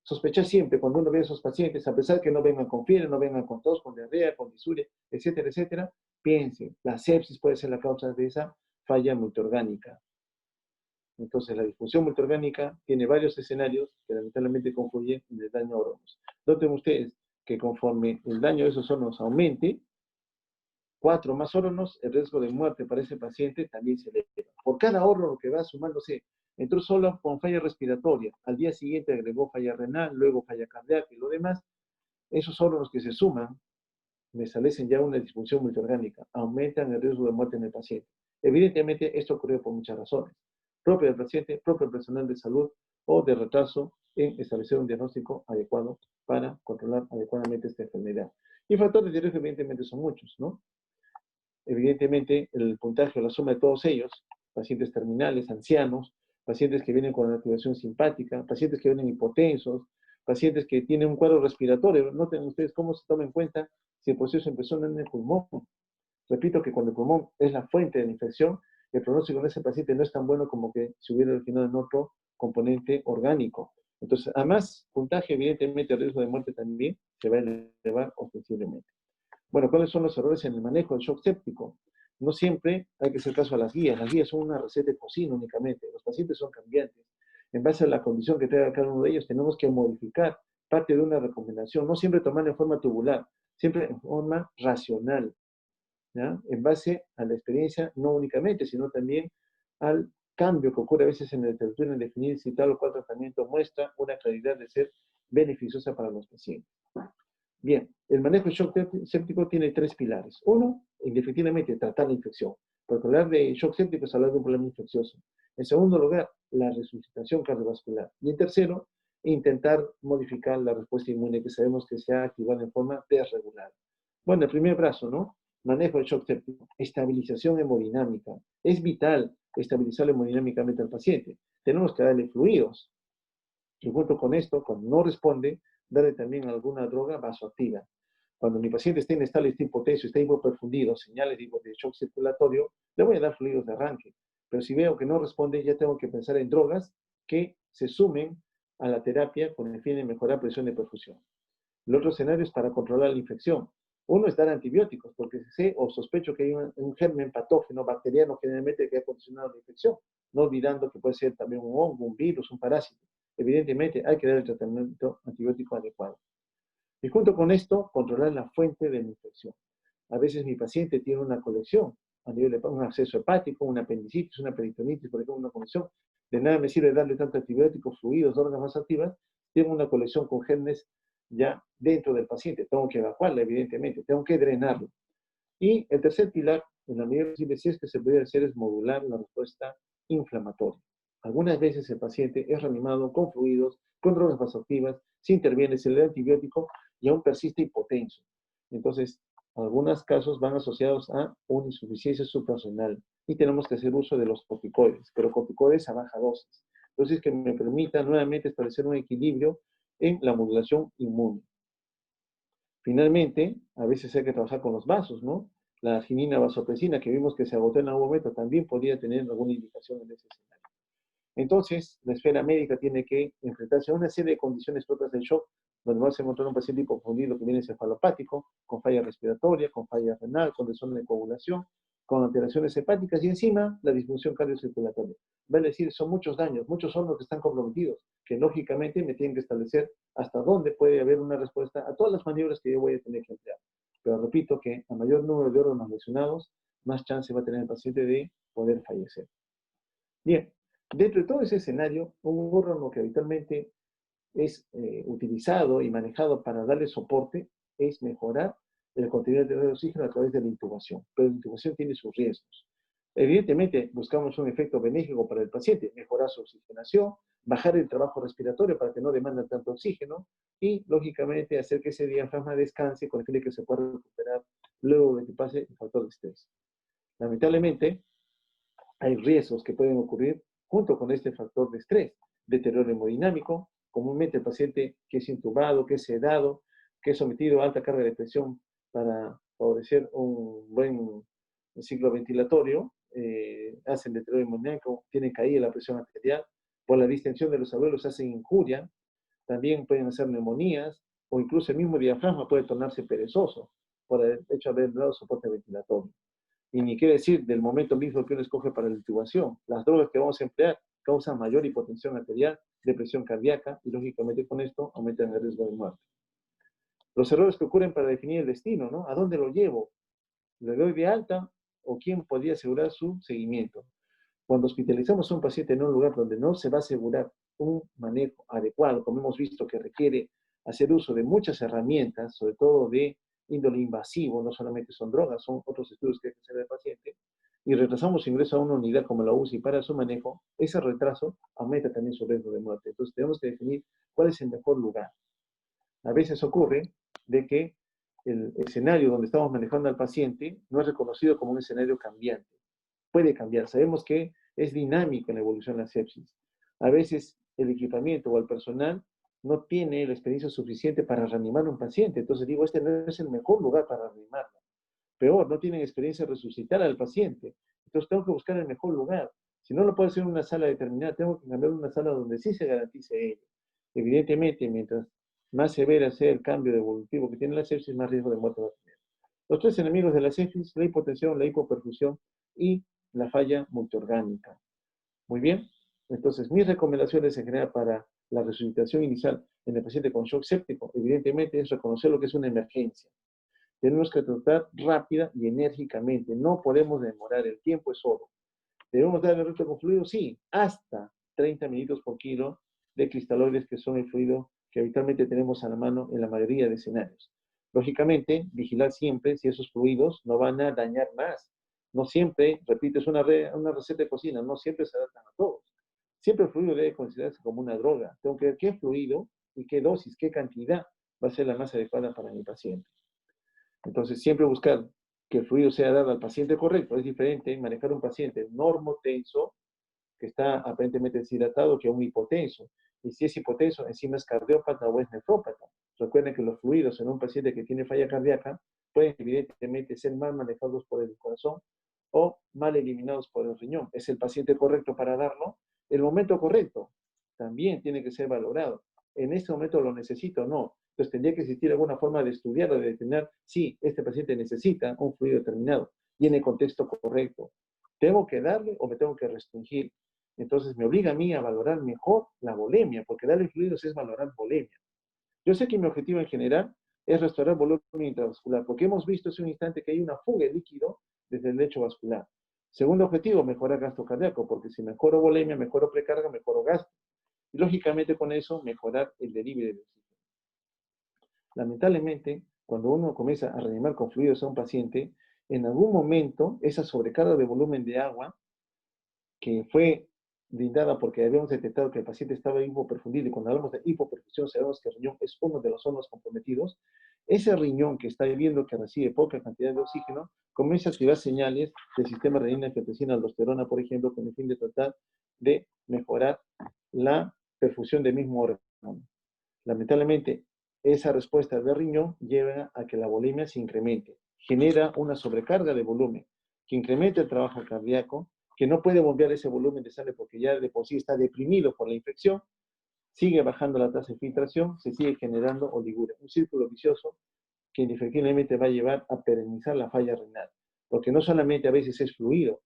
Sospechar siempre cuando uno ve a esos pacientes, a pesar que no vengan con fiebre, no vengan con tos, con diarrea, con disuria, etcétera, etcétera, piense, la sepsis puede ser la causa de esa falla multiorgánica. Entonces, la disfunción multiorgánica tiene varios escenarios que lamentablemente confluyen en el daño a órganos. Noten ustedes que conforme el daño de esos órganos aumente, 4 más órganos, el riesgo de muerte para ese paciente también se eleva. Por cada órgano que va sumándose, entró solo con falla respiratoria, al día siguiente agregó falla renal, luego falla cardíaca y lo demás, esos órganos que se suman, me establecen ya una disfunción multiorgánica, aumentan el riesgo de muerte en el paciente. Evidentemente, esto ocurre por muchas razones: propio del paciente, propio personal de salud o de retraso en establecer un diagnóstico adecuado para controlar adecuadamente esta enfermedad. Y factores de riesgo evidentemente son muchos, ¿no? Evidentemente, el puntaje o la suma de todos ellos, pacientes terminales, ancianos, pacientes que vienen con activación simpática, pacientes que vienen hipotensos, pacientes que tienen un cuadro respiratorio. Noten ustedes cómo se toma en cuenta si el proceso empezó en el pulmón. Repito que cuando el pulmón es la fuente de la infección, el pronóstico en ese paciente no es tan bueno como que si hubiera originado en otro componente orgánico. Entonces, a más puntaje, evidentemente, el riesgo de muerte también se va a elevar ostensiblemente. Bueno, ¿cuáles son los errores en el manejo del shock séptico? No siempre hay que hacer caso a las guías. Las guías son una receta de cocina únicamente. Los pacientes son cambiantes. En base a la condición que tenga cada uno de ellos, tenemos que modificar parte de una recomendación. No siempre tomar en forma tubular, siempre en forma racional, ¿ya? En base a la experiencia, no únicamente, sino también al cambio que ocurre a veces en la literatura en definir si tal o cual tratamiento muestra una claridad de ser beneficiosa para los pacientes. Bien, el manejo de shock séptico tiene tres pilares. Uno, indefectiblemente, tratar la infección. Porque hablar de shock séptico es hablar de un problema infeccioso. En segundo lugar, la resucitación cardiovascular. Y en tercero, intentar modificar la respuesta inmune que sabemos que se ha activado en forma desregulada. Bueno, el primer brazo, ¿no? Manejo del shock séptico. Estabilización hemodinámica. Es vital estabilizar hemodinámicamente al paciente. Tenemos que darle fluidos. Y junto con esto, cuando no responde, darle también alguna droga vasoactiva. Cuando mi paciente está inestable, está hipotenso, está hipoperfundido, señales de shock circulatorio, le voy a dar fluidos de arranque. Pero si veo que no responde, ya tengo que pensar en drogas que se sumen a la terapia con el fin de mejorar presión de perfusión. El otro escenario es para controlar la infección. Uno es dar antibióticos, porque sé o sospecho que hay un germen patógeno bacteriano generalmente que ha condicionado la infección, no olvidando que puede ser también un hongo, un virus, un parásito. Evidentemente hay que dar el tratamiento antibiótico adecuado. Y junto con esto, controlar la fuente de la infección. A veces mi paciente tiene una colección a nivel de un absceso hepático, una apendicitis, una peritonitis, por ejemplo, una colección. De nada me sirve darle tanto antibiótico, fluidos, drogas más activas. Tengo una colección con gérmenes ya dentro del paciente. Tengo que evacuarla, evidentemente. Tengo que drenarlo. Y el tercer pilar, en la medida posible, si es que se puede hacer, es modular la respuesta inflamatoria. Algunas veces el paciente es reanimado con fluidos, con drogas vasoactivas, se interviene, se le da antibiótico y aún persiste hipotenso. Entonces, algunos casos van asociados a una insuficiencia suprarrenal y tenemos que hacer uso de los corticoides, pero corticoides a baja dosis. Entonces, que me permita nuevamente establecer un equilibrio en la modulación inmune. Finalmente, a veces hay que trabajar con los vasos, ¿no? La arginina vasopresina que vimos que se agotó en algún momento también podría tener alguna indicación en ese escenario. Entonces, la esfera médica tiene que enfrentarse a una serie de condiciones propias del shock, donde vamos a encontrar un paciente hipofundido que viene encefalopático, con falla respiratoria, con falla renal, con desorden de coagulación, con alteraciones hepáticas y encima la disfunción cardiocirculatoria. Vale decir, son muchos daños, muchos órganos que están comprometidos, que lógicamente me tienen que establecer hasta dónde puede haber una respuesta a todas las maniobras que yo voy a tener que emplear. Pero repito que a mayor número de órganos lesionados, más chance va a tener el paciente de poder fallecer. Bien, dentro de todo ese escenario, un órgano que habitualmente es utilizado y manejado para darle soporte es mejorar el contenido de oxígeno a través de la intubación. Pero la intubación tiene sus riesgos. Evidentemente, buscamos un efecto benéfico para el paciente, mejorar su oxigenación, bajar el trabajo respiratorio para que no demanden tanto oxígeno y, lógicamente, hacer que ese diafragma descanse con el fin de que se pueda recuperar luego de que pase el factor de estrés. Lamentablemente, hay riesgos que pueden ocurrir junto con este factor de estrés, deterioro hemodinámico, comúnmente el paciente que es intubado, que es sedado, que es sometido a alta carga de presión para favorecer un buen ciclo ventilatorio, hacen deterioro hemodinámico, tienen caída la presión arterial, por la distensión de los alvéolos hacen injuria, también pueden hacer neumonías, o incluso el mismo diafragma puede tornarse perezoso por el hecho de haber dado soporte ventilatorio. Y ni qué decir del momento mismo que uno escoge para la intubación. Las drogas que vamos a emplear causan mayor hipotensión arterial, depresión cardíaca y lógicamente con esto aumentan el riesgo de muerte. Los errores que ocurren para definir el destino, ¿no? ¿A dónde lo llevo? ¿Le doy de alta o quién podría asegurar su seguimiento? Cuando hospitalizamos a un paciente en un lugar donde no se va a asegurar un manejo adecuado, como hemos visto que requiere hacer uso de muchas herramientas, sobre todo de índole invasivo, no solamente son drogas, son otros estudios que hay que hacer al paciente, y retrasamos su ingreso a una unidad como la UCI para su manejo, ese retraso aumenta también su riesgo de muerte. Entonces tenemos que definir cuál es el mejor lugar. A veces ocurre de que el escenario donde estamos manejando al paciente no es reconocido como un escenario cambiante. Puede cambiar. Sabemos que es dinámico en la evolución de la sepsis. A veces el equipamiento o el personal no tiene la experiencia suficiente para reanimar a un paciente. Entonces digo, este no es el mejor lugar para reanimarlo. Peor, no tienen experiencia de resucitar al paciente. Entonces tengo que buscar el mejor lugar. Si no lo puedo hacer en una sala determinada, tengo que cambiar una sala donde sí se garantice ello. Evidentemente, mientras más severa sea el cambio evolutivo que tiene la sepsis, más riesgo de muerte va a tener. Los tres enemigos de la sepsis: la hipotensión, la hipoperfusión y la falla multiorgánica. Muy bien. Entonces, mis recomendaciones en general para la resucitación inicial en el paciente con shock séptico, evidentemente, es reconocer lo que es una emergencia. Tenemos que tratar rápida y enérgicamente. No podemos demorar. El tiempo es oro. ¿Debemos darle reto con fluido? Sí, hasta 30 mililitros por kilo de cristaloides, que son el fluido que habitualmente tenemos a la mano en la mayoría de escenarios. Lógicamente, vigilar siempre si esos fluidos no van a dañar más. No siempre, repito, es una receta de cocina, no siempre se adaptan a todos. Siempre el fluido debe considerarse como una droga. Tengo que ver qué fluido y qué dosis, qué cantidad va a ser la más adecuada para mi paciente. Entonces, siempre buscar que el fluido sea dado al paciente correcto. Es diferente manejar un paciente normotenso, que está aparentemente deshidratado, que un hipotenso. Y si es hipotenso, encima es cardiópata o es nefrópata. Recuerden que los fluidos en un paciente que tiene falla cardíaca pueden evidentemente ser mal manejados por el corazón o mal eliminados por el riñón. ¿Es el paciente correcto para darlo? El momento correcto también tiene que ser valorado. ¿En este momento lo necesito o no? Entonces tendría que existir alguna forma de estudiar o de determinar si este paciente necesita un fluido determinado y en el contexto correcto. ¿Tengo que darle o me tengo que restringir? Entonces me obliga a mí a valorar mejor la volemia, porque darle fluidos es valorar volemia. Yo sé que mi objetivo en general es restaurar volumen intravascular, porque hemos visto hace un instante que hay una fuga de líquido desde el lecho vascular. Segundo objetivo, mejorar gasto cardíaco, porque si mejoro volemia, mejoro precarga, mejoro gasto. Y lógicamente con eso mejorar el delivery de oxígeno. Lamentablemente, cuando uno comienza a reanimar con fluidos a un paciente, en algún momento esa sobrecarga de volumen de agua que fue brindada porque habíamos detectado que el paciente estaba hipoperfundido, y cuando hablamos de hipoperfusión sabemos que el riñón es uno de los órganos comprometidos. Ese riñón que está viendo que recibe poca cantidad de oxígeno comienza a activar señales del sistema renina, angiotensina, aldosterona, por ejemplo, con el fin de tratar de mejorar la perfusión del mismo órgano. Lamentablemente, esa respuesta del riñón lleva a que la volemia se incremente, genera una sobrecarga de volumen que incrementa el trabajo cardíaco, que no puede bombear ese volumen de sangre porque ya de por sí está deprimido por la infección, sigue bajando la tasa de filtración, se sigue generando oliguria, un círculo vicioso que efectivamente va a llevar a perennizar la falla renal, porque no solamente a veces es fluido,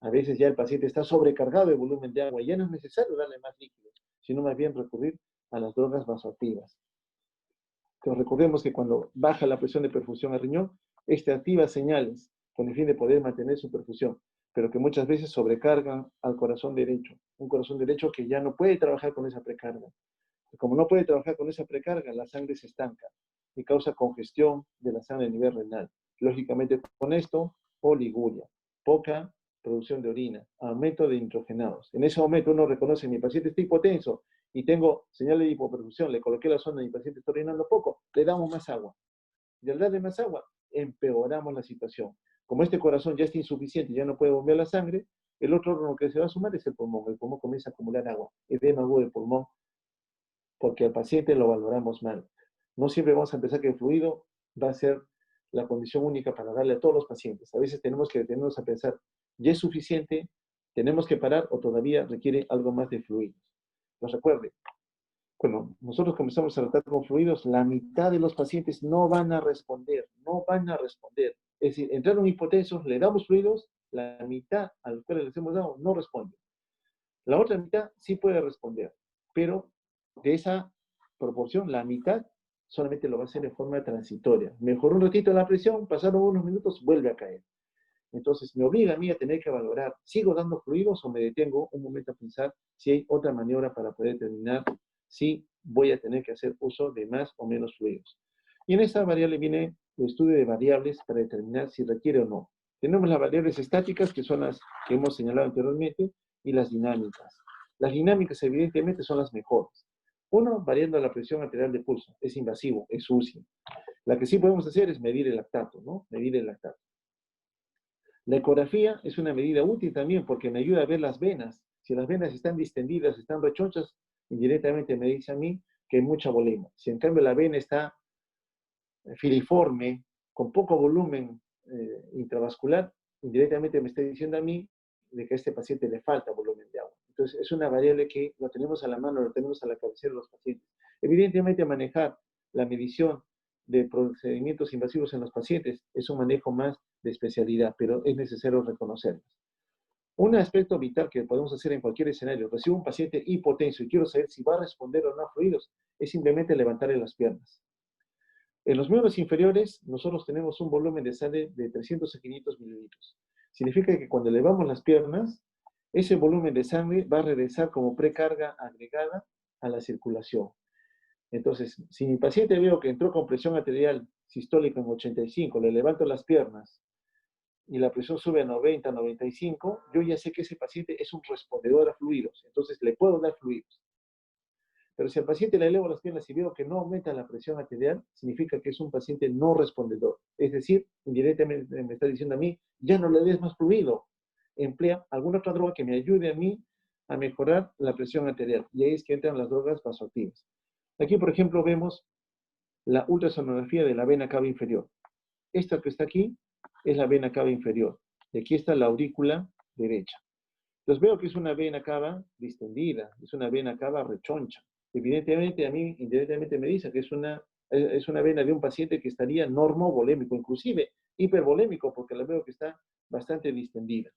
a veces ya el paciente está sobrecargado de volumen de agua y ya no es necesario darle más líquidos, sino más bien recurrir a las drogas vasoactivas. Pero recordemos que cuando baja la presión de perfusión al riñón, este activa señales con el fin de poder mantener su perfusión, pero que muchas veces sobrecargan al corazón derecho, un corazón derecho que ya no puede trabajar con esa precarga. Y como no puede trabajar con esa precarga, la sangre se estanca y causa congestión de la sangre a nivel renal. Lógicamente, con esto, oliguria, poca producción de orina, aumento de nitrogenados. En ese momento uno reconoce: mi paciente está hipotenso y tengo señales de hipoperfusión, le coloqué la sonda y mi paciente está orinando poco, le damos más agua. Y al darle más agua, empeoramos la situación. Como este corazón ya está insuficiente y ya no puede bombear la sangre, el otro órgano que se va a sumar es el pulmón. El pulmón comienza a acumular agua, edema agudo del pulmón, porque al paciente lo valoramos mal. No siempre vamos a pensar que el fluido va a ser la condición única para darle a todos los pacientes. A veces tenemos que detenernos a pensar: ¿ya es suficiente? ¿Tenemos que parar o todavía requiere algo más de fluidos? Nos recuerde, bueno, nosotros comenzamos a tratar con fluidos, la mitad de los pacientes no van a responder, no van a responder. Es decir, entraron hipotensos, le damos fluidos, la mitad a los cuales les hemos dado no responde. La otra mitad sí puede responder, pero de esa proporción, la mitad solamente lo va a hacer de forma transitoria. Mejoró un ratito la presión, pasaron unos minutos, vuelve a caer. Entonces me obliga a mí a tener que valorar: ¿sigo dando fluidos o me detengo un momento a pensar si hay otra maniobra para poder determinar si voy a tener que hacer uso de más o menos fluidos? Y en esta variable viene el estudio de variables para determinar si requiere o no. Tenemos las variables estáticas, que son las que hemos señalado anteriormente, y las dinámicas. Las dinámicas evidentemente son las mejores. Uno, variando la presión arterial de pulso. Es invasivo, es UCI. La que sí podemos hacer es medir el lactato, ¿no? Medir el lactato. La ecografía es una medida útil también porque me ayuda a ver las venas. Si las venas están distendidas, están rechonchas, indirectamente me dice a mí que hay mucha volemia. Si en cambio la vena está filiforme, con poco volumen intravascular, indirectamente me está diciendo a mí de que a este paciente le falta volumen de agua. Entonces, es una variable que lo tenemos a la mano, lo tenemos a la cabecera de los pacientes. Evidentemente, manejar la medición de procedimientos invasivos en los pacientes es un manejo más de especialidad, pero es necesario reconocerlos. Un aspecto vital que podemos hacer en cualquier escenario, recibo un paciente hipotenso y quiero saber si va a responder o no a fluidos, es simplemente levantarle las piernas. En los miembros inferiores, nosotros tenemos un volumen de sangre de 300 a 500 mililitros. Significa que cuando elevamos las piernas, ese volumen de sangre va a regresar como precarga agregada a la circulación. Entonces, si mi paciente veo que entró con presión arterial sistólica en 85, le levanto las piernas y la presión sube a 90, 95, yo ya sé que ese paciente es un respondedor a fluidos. Entonces, le puedo dar fluidos. Pero si al paciente le elevo las piernas y veo que no aumenta la presión arterial, significa que es un paciente no respondedor. Es decir, indirectamente me está diciendo a mí, ya no le des más fluido. Emplea alguna otra droga que me ayude a mí a mejorar la presión arterial. Y ahí es que entran las drogas vasoactivas. Aquí, por ejemplo, vemos la ultrasonografía de la vena cava inferior. Esta que está aquí es la vena cava inferior. Y aquí está la aurícula derecha. Entonces veo que es una vena cava distendida, es una vena cava rechoncha. Evidentemente a mí indirectamente me dice que es una vena de un paciente que estaría normovolémico, inclusive hipervolémico, porque la veo que está bastante distendida.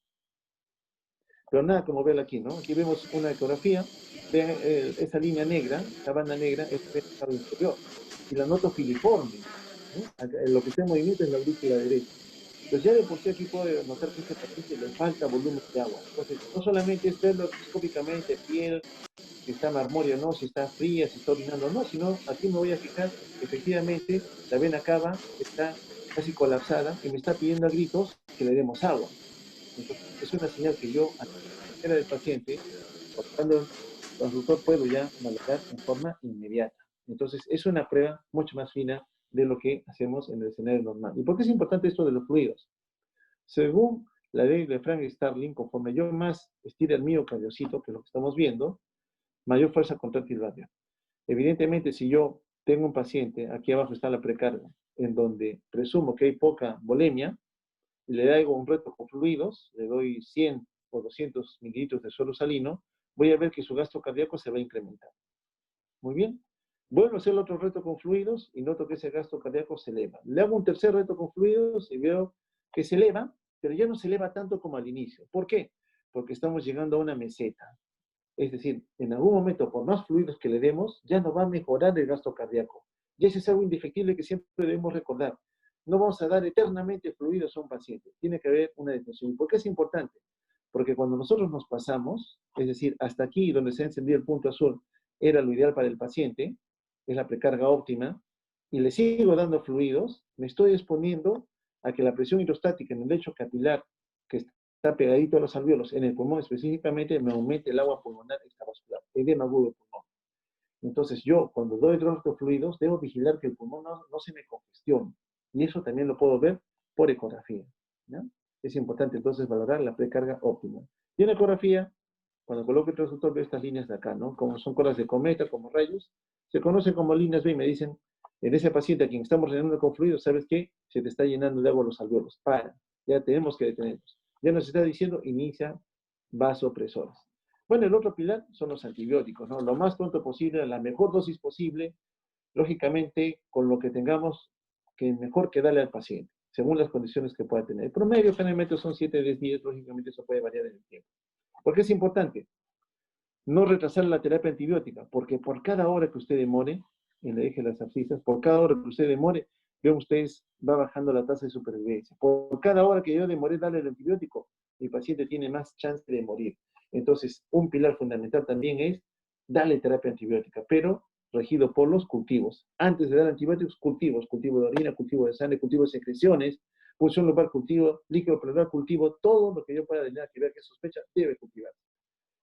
Pero nada como verla aquí, ¿no? Aquí vemos una ecografía, vean esa línea negra, la banda negra es la vena cava inferior, y la noto filiforme, ¿no? Lo que está en movimiento es la aurícula derecha. Entonces ya de por sí aquí puedo notar que a este paciente le falta volumen de agua. Entonces, no solamente es verlo endoscópicamente, piel, si está marmórea o no, si está fría, si está orinando o no, sino aquí me voy a fijar que efectivamente la vena cava está casi colapsada y me está pidiendo a gritos que le demos agua. Entonces, es una señal que yo, a la cabecera del paciente, cuando el consultor puedo ya valorar en forma inmediata. Entonces, es una prueba mucho más fina de lo que hacemos en el escenario normal. ¿Y por qué es importante esto de los fluidos? Según la ley de Frank Starling, conforme yo más estire el miocardiocito, que es lo que estamos viendo, mayor fuerza contráctil va a haber. Evidentemente, si yo tengo un paciente, aquí abajo está la precarga, en donde presumo que hay poca volemia, y le hago un reto con fluidos, le doy 100 o 200 mililitros de suero salino, voy a ver que su gasto cardíaco se va a incrementar. Muy bien. Vuelvo a hacer el otro reto con fluidos y noto que ese gasto cardíaco se eleva. Le hago un tercer reto con fluidos y veo que se eleva, pero ya no se eleva tanto como al inicio. ¿Por qué? Porque estamos llegando a una meseta. Es decir, en algún momento, por más fluidos que le demos, ya no va a mejorar el gasto cardíaco. Y eso es algo indefectible que siempre debemos recordar. No vamos a dar eternamente fluidos a un paciente. Tiene que haber una detención. ¿Y por qué es importante? Porque cuando nosotros nos pasamos, es decir, hasta aquí donde se ha encendido el punto azul, era lo ideal para el paciente, es la precarga óptima, y le sigo dando fluidos, me estoy exponiendo a que la presión hidrostática en el lecho capilar, que está pegadito a los alvéolos, en el pulmón específicamente, me aumente el agua pulmonar extravascular, edema agudo del pulmón. Entonces yo, cuando doy otros fluidos, debo vigilar que el pulmón no se me congestione. Y eso también lo puedo ver por ecografía, ¿no? Es importante entonces valorar la precarga óptima. Y en ecografía, cuando coloco el transductor, veo estas líneas de acá, ¿no? Como son colas de cometa, como rayos, se conocen como líneas B y me dicen, en ese paciente a quien estamos llenando con fluidos, ¿sabes qué? Se te está llenando de agua los alvéolos. Para, ya tenemos que detenernos. Ya nos está diciendo, inicia vasopresores. Bueno, el otro pilar son los antibióticos, ¿no? Lo más pronto posible, la mejor dosis posible, lógicamente, con lo que tengamos que mejor que darle al paciente, según las condiciones que pueda tener. El promedio generalmente son 7 a 10 días, lógicamente eso puede variar en el tiempo. ¿Por qué es importante? No retrasar la terapia antibiótica, porque por cada hora que usted demore en el eje de las abscisas, por cada hora que usted demore, vean ustedes, va bajando la tasa de supervivencia. Por cada hora que yo demoré darle el antibiótico, mi paciente tiene más chance de morir. Entonces, un pilar fundamental también es darle terapia antibiótica, pero regido por los cultivos. Antes de dar antibióticos, cultivos, cultivo de orina, cultivo de sangre, cultivo de secreciones, punción lumbar, cultivo, líquido pleural, cultivo, todo lo que yo pueda tener que ver que sospecha, debe cultivar.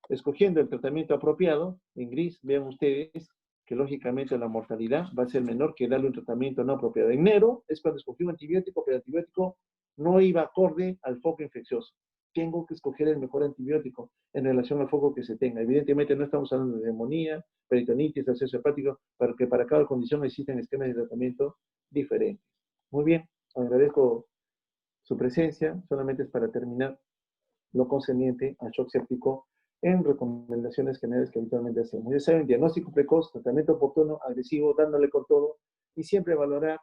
Escogiendo el tratamiento apropiado, en gris, vean ustedes que lógicamente la mortalidad va a ser menor que darle un tratamiento no apropiado. En negro es cuando escogí un antibiótico, pero el antibiótico no iba acorde al foco infeccioso. Tengo que escoger el mejor antibiótico en relación al foco que se tenga. Evidentemente no estamos hablando de neumonía, peritonitis, acceso hepático, porque para cada condición existen esquemas de tratamiento diferentes. Muy bien, agradezco Su presencia solamente es para terminar lo concerniente al shock séptico en recomendaciones generales que habitualmente hacemos. Ya saben, diagnóstico precoz, tratamiento oportuno, agresivo, dándole con todo, y siempre valorar,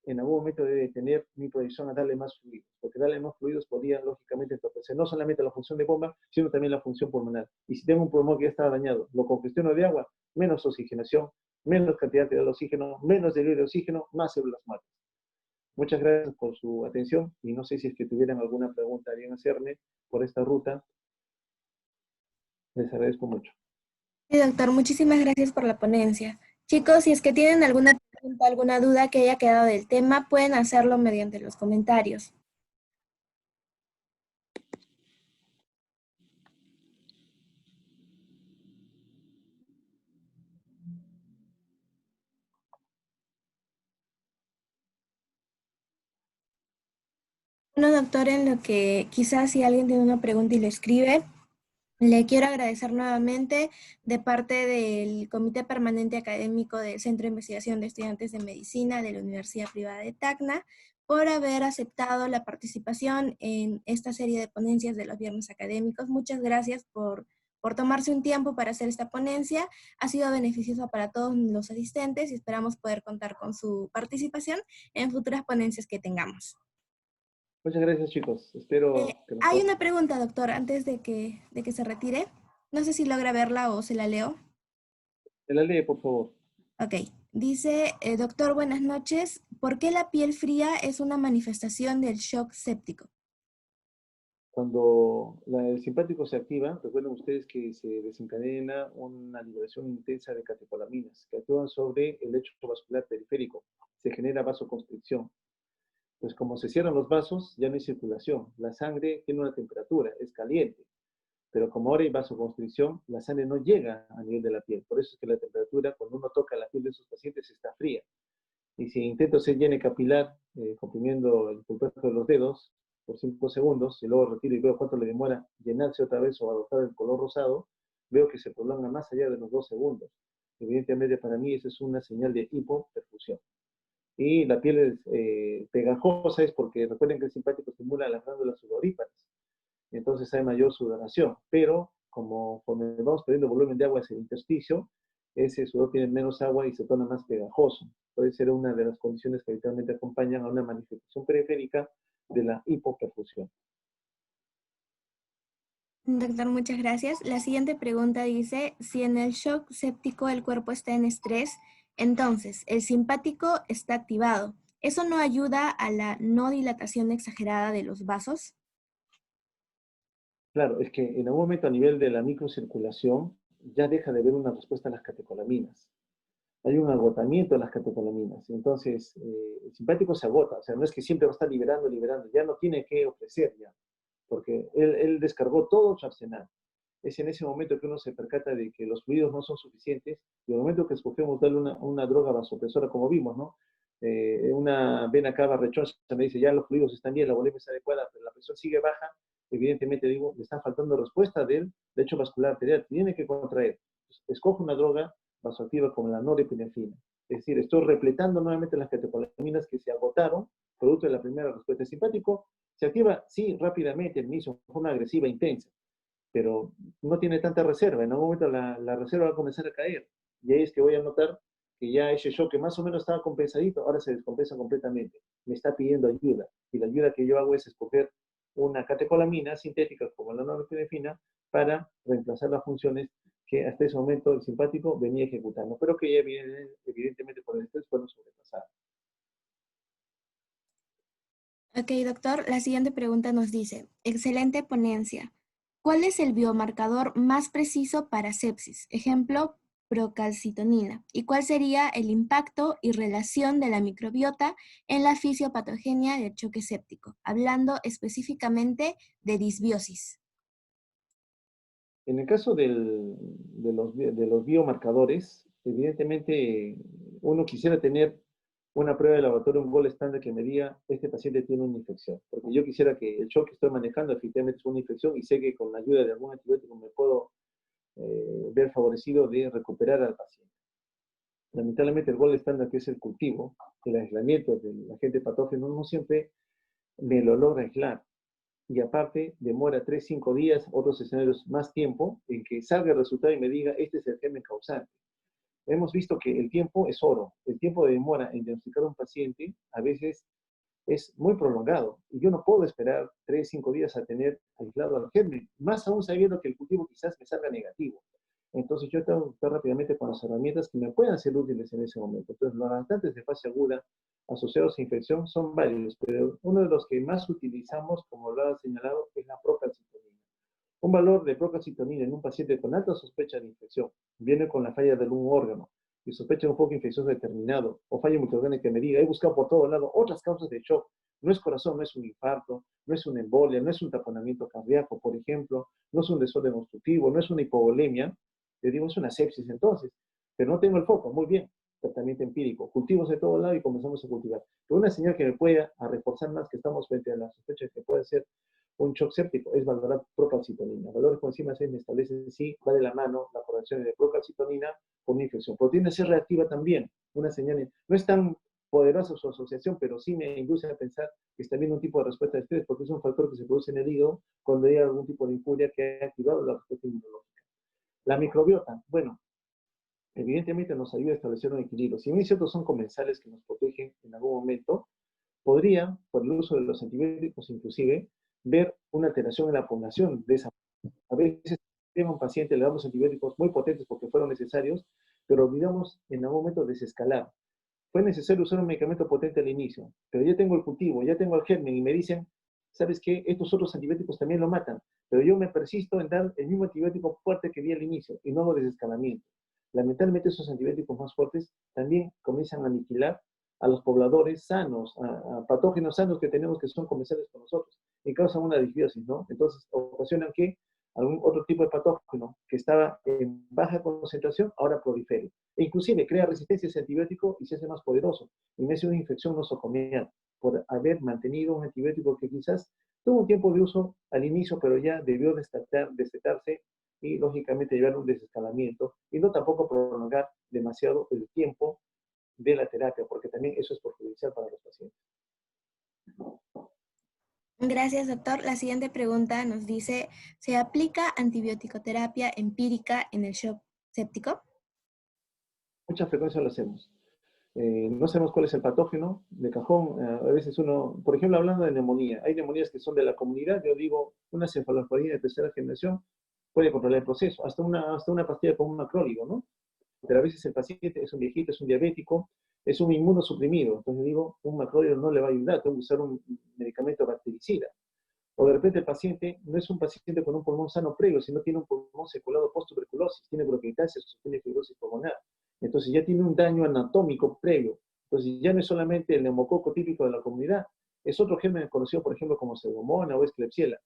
en algún momento debe tener mi proyección a darle más fluidos, porque darle más fluidos podría lógicamente entorpecer no solamente la función de bomba, sino también la función pulmonar. Y si tengo un pulmón que ya está dañado, lo congestiono de agua, menos oxigenación, menos cantidad de oxígeno, menos delirio de oxígeno, más células muertas. Muchas gracias por su atención y no sé si es que tuvieran alguna pregunta bien hacerme por esta ruta. Les agradezco mucho. Sí, doctor, muchísimas gracias por la ponencia. Chicos, si es que tienen alguna pregunta, alguna duda que haya quedado del tema, pueden hacerlo mediante los comentarios. Bueno, doctor, en lo que quizás si alguien tiene una pregunta y le escribe, le quiero agradecer nuevamente de parte del Comité Permanente Académico del Centro de Investigación de Estudiantes de Medicina de la Universidad Privada de Tacna por haber aceptado la participación en esta serie de ponencias de los viernes académicos. Muchas gracias por tomarse un tiempo para hacer esta ponencia. Ha sido beneficiosa para todos los asistentes y esperamos poder contar con su participación en futuras ponencias que tengamos. Muchas gracias, chicos. Espero que nos Hay podamos... una pregunta, doctor, antes de que se retire. No sé si logra verla o se la leo. En la ley, por favor. Ok, dice, doctor, buenas noches. ¿Por qué la piel fría es una manifestación del shock séptico? Cuando el simpático se activa, recuerden ustedes que se desencadena una liberación intensa de catecolaminas que actúan sobre el lecho vascular periférico. Se genera vasoconstricción. Pues como se cierran los vasos, ya no hay circulación. La sangre tiene una temperatura, es caliente. Pero como ahora hay vasoconstricción, la sangre no llega a nivel de la piel. Por eso es que la temperatura, cuando uno toca la piel de esos pacientes, está fría. Y si intento hacer llene capilar, comprimiendo el pulpero de los dedos por 5 segundos, y luego retiro y veo cuánto le demora llenarse otra vez o adoptar el color rosado, veo que se prolonga más allá de los 2 segundos. Evidentemente, para mí, esa es una señal de hipoperfusión. Y la piel es pegajosa, es porque recuerden que el simpático estimula las glándulas sudoríparas. Entonces hay mayor sudoración. Pero como cuando vamos perdiendo volumen de agua hacia el intersticio, ese sudor tiene menos agua y se torna más pegajoso. Puede ser una de las condiciones que habitualmente acompañan a una manifestación periférica de la hipoperfusión. Doctor, muchas gracias. La siguiente pregunta dice, si en el shock séptico el cuerpo está en estrés, entonces el simpático está activado. ¿Eso no ayuda a la no dilatación exagerada de los vasos? Claro, es que en algún momento a nivel de la microcirculación ya deja de haber una respuesta a las catecolaminas. Hay un agotamiento de las catecolaminas. Entonces, el simpático se agota. O sea, no es que siempre va a estar liberando, liberando. Ya no tiene que ofrecer ya, porque él descargó todo su arsenal. Es en ese momento que uno se percata de que los fluidos no son suficientes y en el momento que escogemos darle una droga vasopresora, como vimos, ¿no? Una vena cava rechosa me dice, ya los fluidos están bien, la volemia es adecuada, pero la presión sigue baja, evidentemente digo, le está faltando respuesta del lecho vascular arterial, tiene que contraer. Escojo una droga vasoactiva como la norepinefrina. Es decir, estoy repletando nuevamente las catecolaminas que se agotaron producto de la primera respuesta. El simpático se activa, sí, rápidamente, al inicio, de forma agresiva, intensa, pero no tiene tanta reserva. En algún momento la reserva va a comenzar a caer. Y ahí es que voy a notar que ya ese shock que más o menos estaba compensadito, ahora se descompensa completamente. Me está pidiendo ayuda. Y la ayuda que yo hago es escoger una catecolamina sintética como la norepinefrina para reemplazar las funciones que hasta ese momento el simpático venía ejecutando, pero que ya evidentemente por el estrés fueron sobrepasadas. Ok, doctor, la siguiente pregunta nos dice, excelente ponencia. ¿Cuál es el biomarcador más preciso para sepsis? Ejemplo, procalcitonina. ¿Y cuál sería el impacto y relación de la microbiota en la fisiopatogenia del choque séptico? Hablando específicamente de disbiosis. En el caso de los biomarcadores, evidentemente uno quisiera tener una prueba de laboratorio, un gol estándar que me diga, este paciente tiene una infección. Porque yo quisiera que el shock que estoy manejando efectivamente es una infección y sé que con la ayuda de algún antibiótico me puedo ver favorecido de recuperar al paciente. Lamentablemente el gol estándar que es el cultivo, el aislamiento del agente patógeno, no siempre me lo logra aislar. Y aparte, demora 3, 5 días, otros escenarios más tiempo, en que salga el resultado y me diga, este es el germen causante. Hemos visto que el tiempo es oro. El tiempo de demora en diagnosticar a un paciente a veces es muy prolongado. Y yo no puedo esperar 3, 5 días a tener aislado al germen, más aún sabiendo que el cultivo quizás me salga negativo. Entonces yo tengo que estar rápidamente con las herramientas que me puedan ser útiles en ese momento. Entonces los avantantes de fase aguda asociados a infección son varios, pero uno de los que más utilizamos, como lo ha señalado, es la procalcitonina. Un valor de procalcitonina en un paciente con alta sospecha de infección viene con la falla de algún órgano y sospecha de un foco infeccioso determinado, o falla multiorgánica que me diga, he buscado por todo lado otras causas de shock. No es corazón, no es un infarto, no es una embolia, no es un taponamiento cardíaco, por ejemplo, no es un desorden obstructivo, no es una hipovolemia. Le digo, es una sepsis entonces, pero no tengo el foco, muy bien, tratamiento empírico, cultivos de todo lado y comenzamos a cultivar. Pero una señal que me pueda reforzar más que estamos frente a la sospecha de que puede ser un shock séptico es valorar procalcitonina. Valores por encima de 6 me establecen si va de la mano la correlación de procalcitonina con una infección. Pero tiende a ser reactiva también, una señal, no es tan poderosa su asociación, pero sí me induce a pensar que está viendo un tipo de respuesta de estrés, porque es un factor que se produce en el hígado cuando hay algún tipo de injuria que ha activado la respuesta inmunológica. La microbiota, bueno, evidentemente nos ayuda a establecer un equilibrio. Si bien ciertos son comensales que nos protegen en algún momento, podría, por el uso de los antibióticos inclusive, ver una alteración en la población de esa. A veces a un paciente le damos antibióticos muy potentes porque fueron necesarios, pero olvidamos en algún momento desescalar. Fue necesario usar un medicamento potente al inicio, pero ya tengo el cultivo, ya tengo el germen y me dicen, ¿sabes qué? Estos otros antibióticos también lo matan, pero yo me persisto en dar el mismo antibiótico fuerte que di al inicio y no hago desescalamiento. Lamentablemente esos antibióticos más fuertes también comienzan a aniquilar a los pobladores sanos, a patógenos sanos que tenemos que son comensales con nosotros y causan una disbiosis, ¿no? Entonces ocasionan que algún otro tipo de patógeno que estaba en baja concentración ahora prolifere. E inclusive crea resistencia a ese antibiótico y se hace más poderoso. Y me hace una infección nosocomial por haber mantenido un antibiótico que quizás tuvo un tiempo de uso al inicio, pero ya debió destetarse y lógicamente llevar un desescalamiento y no tampoco prolongar demasiado el tiempo de la terapia, porque también eso es perjudicial para los pacientes. Gracias, doctor. La siguiente pregunta nos dice, ¿se aplica antibiótico-terapia empírica en el shock séptico? Mucha frecuencia lo hacemos. No sabemos cuál es el patógeno de cajón. A veces uno, por ejemplo, hablando de neumonía, hay neumonías que son de la comunidad. Yo digo, una cefalosporina de tercera generación puede controlar el proceso, hasta una pastilla con un macrólido, ¿no? Pero a veces el paciente es un viejito, es un diabético, es un inmunosuprimido. Entonces digo, un macrólido no le va a ayudar, tengo que usar un medicamento bactericida. O de repente el paciente no es un paciente con un pulmón sano previo, sino tiene un pulmón seculado post-tuberculosis, tiene bronquiectasis o tiene fibrosis pulmonar. Entonces ya tiene un daño anatómico previo. Entonces ya no es solamente el neumococo típico de la comunidad, es otro germen conocido, por ejemplo, como pseudomonas o Klebsiella.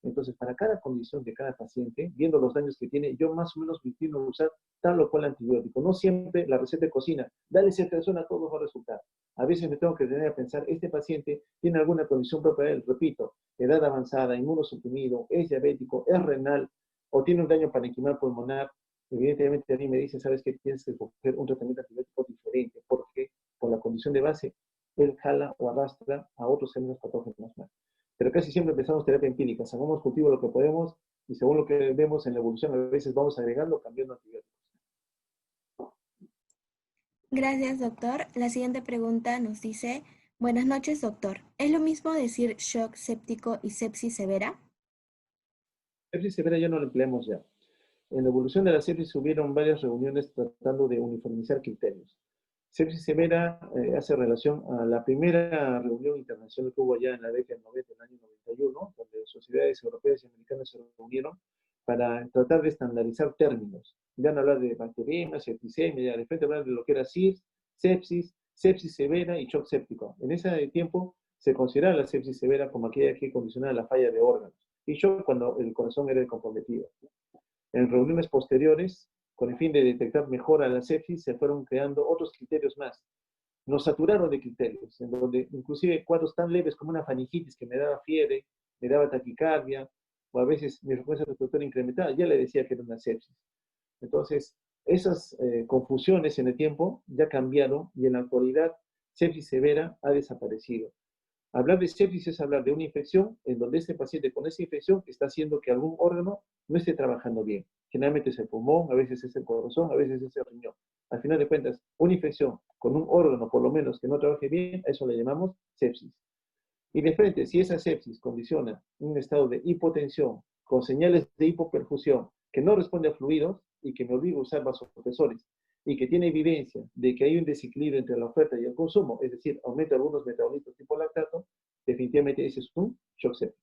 Entonces, para cada condición de cada paciente, viendo los daños que tiene, yo más o menos me inclino a usar tal o cual antibiótico. No siempre la receta de cocina, dale ceftriaxona, a todos va a resultar. A veces me tengo que tener a pensar, este paciente tiene alguna condición propia de él, repito, edad avanzada, inmunosuprimido, es diabético, es renal, o tiene un daño parenquimal pulmonar. Evidentemente a mí me dice, sabes que tienes que coger un tratamiento antibiótico diferente, porque por la condición de base, él jala o arrastra a otros gérmenes patógenos más. Pero casi siempre empezamos terapia empírica, hagamos cultivo lo que podemos y según lo que vemos en la evolución, a veces vamos agregando, cambiando antibióticos. Gracias, doctor. La siguiente pregunta nos dice, buenas noches, doctor. ¿Es lo mismo decir shock séptico y sepsis severa? Sepsis severa ya no lo empleamos ya. En la evolución de la sepsis hubieron varias reuniones tratando de uniformizar criterios. Sepsis severa hace relación a la primera reunión internacional que hubo allá en la década del 90, en el año 91, donde sociedades europeas y americanas se reunieron para tratar de estandarizar términos. Ya no hablar de bacteriemia, septicemia, ya de frente hablar de lo que era SIRS, sepsis, sepsis severa y shock séptico. En ese tiempo se consideraba la sepsis severa como aquella que condicionaba la falla de órganos y shock cuando el corazón era comprometido. En reuniones posteriores, con el fin de detectar mejor a la sepsis, se fueron creando otros criterios más. Nos saturaron de criterios, en donde inclusive cuadros tan leves como una faringitis que me daba fiebre, me daba taquicardia, o a veces mi frecuencia respiratoria incrementada, ya le decía que era una sepsis. Entonces, esas confusiones en el tiempo ya cambiaron y en la actualidad sepsis severa ha desaparecido. Hablar de sepsis es hablar de una infección en donde este paciente con esa infección está haciendo que algún órgano no esté trabajando bien. Generalmente es el pulmón, a veces es el corazón, a veces es el riñón. Al final de cuentas, una infección con un órgano, por lo menos, que no trabaje bien, a eso le llamamos sepsis. Y de frente, si esa sepsis condiciona un estado de hipotensión con señales de hipoperfusión que no responde a fluidos y que me obliga a usar vasopresores y que tiene evidencia de que hay un desequilibrio entre la oferta y el consumo, es decir, aumenta algunos metabolitos tipo lactato, definitivamente ese es un shock séptico.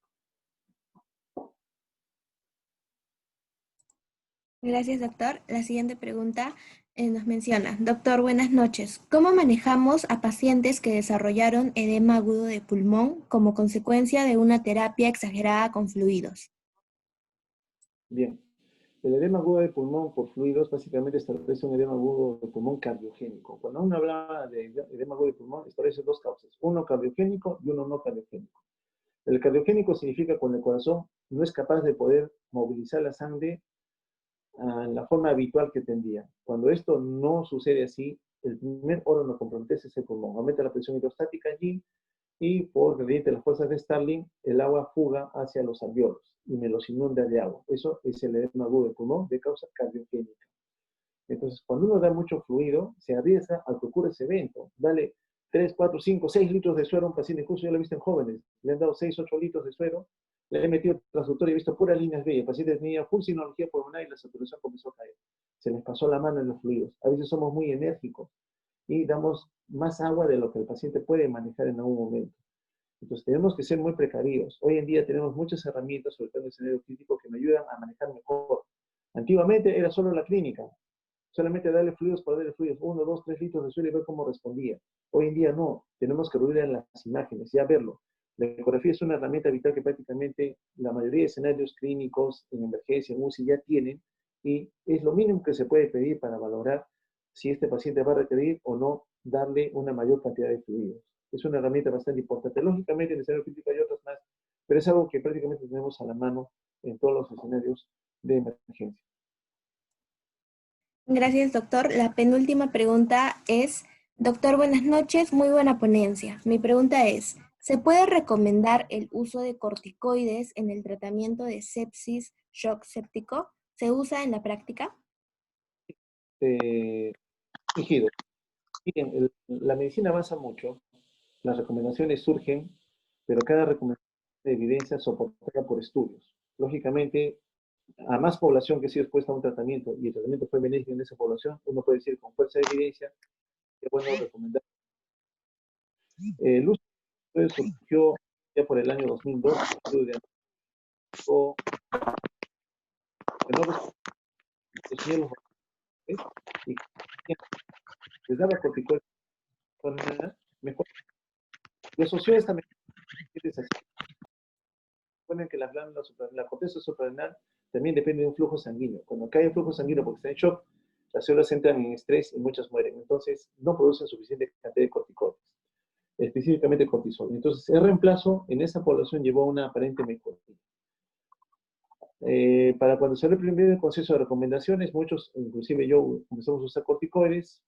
Gracias, doctor. La siguiente pregunta nos menciona, doctor, buenas noches. ¿Cómo manejamos a pacientes que desarrollaron edema agudo de pulmón como consecuencia de una terapia exagerada con fluidos? Bien, el edema agudo de pulmón por fluidos básicamente establece un edema agudo de pulmón cardiogénico. Cuando uno habla de edema agudo de pulmón, establece dos causas, uno cardiogénico y uno no cardiogénico. El cardiogénico significa cuando el corazón no es capaz de poder movilizar la sangre en la forma habitual que tendría. Cuando esto no sucede así, el primer órgano comprometido es el pulmón. Aumenta la presión hidrostática allí y por mediante las fuerzas de Starling, el agua fuga hacia los alveolos y me los inunda de agua. Eso es el edema agudo del pulmón de causa cardiogénica. Entonces, cuando uno da mucho fluido, se arriesga a que ocurra ese evento. Dale 3, 4, 5, 6 litros de suero a un paciente, incluso yo lo he visto en jóvenes, le han dado 6, 8 litros de suero, le he metido transductor y he visto puras líneas B. El paciente tenía full sinología pulmonar y la saturación comenzó a caer. Se les pasó la mano en los fluidos. A veces somos muy enérgicos y damos más agua de lo que el paciente puede manejar en algún momento. Entonces tenemos que ser muy precavidos. Hoy en día tenemos muchas herramientas, sobre todo en el escenario crítico, que me ayudan a manejar mejor. Antiguamente era solo la clínica, solamente darle fluidos para darle fluidos, 1, 2, 3 litros de suelo y ver cómo respondía. Hoy en día no, tenemos que recurrir a las imágenes, ya verlo. La ecografía es una herramienta vital que prácticamente la mayoría de escenarios clínicos en emergencia, en UCI ya tienen, y es lo mínimo que se puede pedir para valorar si este paciente va a requerir o no darle una mayor cantidad de fluidos. Es una herramienta bastante importante. Lógicamente en el escenario crítico hay otras más, pero es algo que prácticamente tenemos a la mano en todos los escenarios de emergencia. Gracias, doctor. La penúltima pregunta es, doctor, buenas noches, muy buena ponencia. Mi pregunta es, ¿se puede recomendar el uso de corticoides en el tratamiento de sepsis shock séptico? ¿Se usa en la práctica? Rígido. Miren, la medicina avanza mucho, las recomendaciones surgen, pero cada recomendación de evidencia soportada por estudios. Lógicamente, a más población que ha sido expuesta a un tratamiento y el tratamiento fue benéfico en esa población, uno puede decir con fuerza de evidencia que es bueno recomendar. El uso de surgió ya por el año 2002, estudio de que no respondía los y que les daba corticoides mejor. Y asoció esta medicina recuerden que las glándulas la corteza suprarrenal también depende de un flujo sanguíneo. Cuando cae el flujo sanguíneo porque está en shock, las células entran en estrés y muchas mueren. Entonces, no producen suficiente cantidad de corticoides, específicamente cortisol. Entonces, el reemplazo en esa población llevó a una aparente mejoría. Para cuando salió el primer consenso de recomendaciones, muchos, inclusive yo, comenzamos a usar corticoides.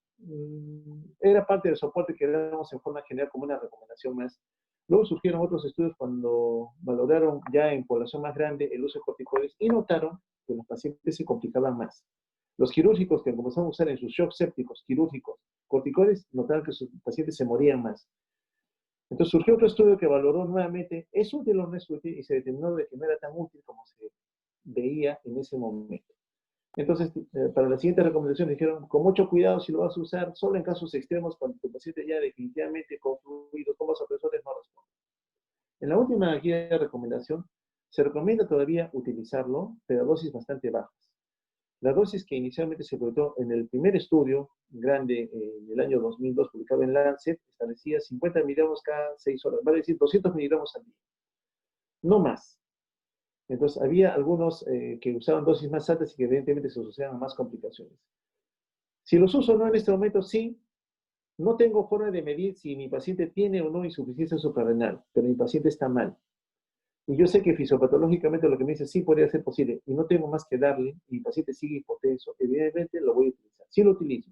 Era parte del soporte que dábamos en forma general como una recomendación más. Luego surgieron otros estudios cuando valoraron ya en población más grande el uso de corticoides y notaron que los pacientes se complicaban más. Los quirúrgicos que comenzaron a usar en sus shocks sépticos quirúrgicos corticoides, notaron que sus pacientes se morían más. Entonces surgió otro estudio que valoró nuevamente, ¿es útil o no es útil? Y se determinó de que no era tan útil como se veía en ese momento. Entonces, para la siguiente recomendación dijeron, con mucho cuidado si lo vas a usar, solo en casos extremos, cuando tu paciente ya definitivamente con fluidos, con vasopresores no responde. En la última guía de recomendación, se recomienda todavía utilizarlo, pero a dosis bastante bajas. La dosis que inicialmente se publicó en el primer estudio grande en el año 2002, publicado en Lancet, establecía 50 miligramos cada 6 horas, vale decir 200 miligramos al día. No más. Entonces, había algunos que usaban dosis más altas y que evidentemente se asociaban a más complicaciones. Si los uso o no en este momento, sí. No tengo forma de medir si mi paciente tiene o no insuficiencia suprarrenal, pero mi paciente está mal. Y yo sé que fisiopatológicamente lo que me dice sí podría ser posible y no tengo más que darle y mi paciente sigue hipotenso, evidentemente lo voy a utilizar. Sí lo utilizo.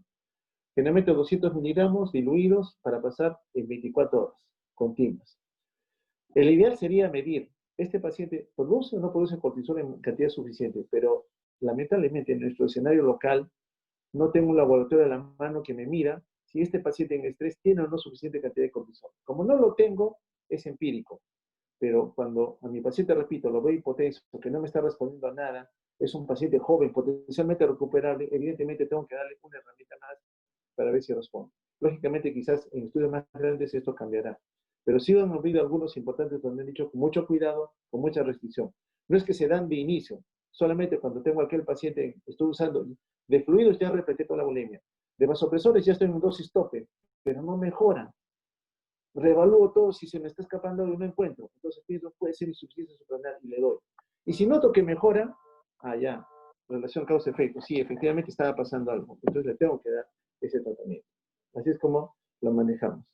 Generalmente 200 miligramos diluidos para pasar en 24 horas continuas. El ideal sería medir, este paciente produce o no produce cortisol en cantidad suficiente, pero lamentablemente en nuestro escenario local no tengo un laboratorio a la mano que me mira si este paciente en estrés tiene o no suficiente cantidad de cortisol. Como no lo tengo, es empírico. Pero cuando a mi paciente, repito, lo veo hipotenso, que no me está respondiendo a nada, es un paciente joven, potencialmente recuperable, evidentemente tengo que darle una herramienta más para ver si responde. Lógicamente, quizás en estudios más grandes esto cambiará. Pero sí han habido algunos importantes donde han dicho con mucho cuidado, con mucha restricción. No es que se dan de inicio, solamente cuando tengo aquel paciente, estoy usando de fluidos, ya repetí toda la bulimia. De vasopresores ya estoy en dosis tope, pero no mejora. Reevalúo todo si se me está escapando algo y no encuentro. Entonces pienso, puede ser insuficiencia suprarrenal y le doy. Y si noto que mejora, ya, relación causa-efecto. Sí, efectivamente estaba pasando algo. Entonces le tengo que dar ese tratamiento. Así es como lo manejamos.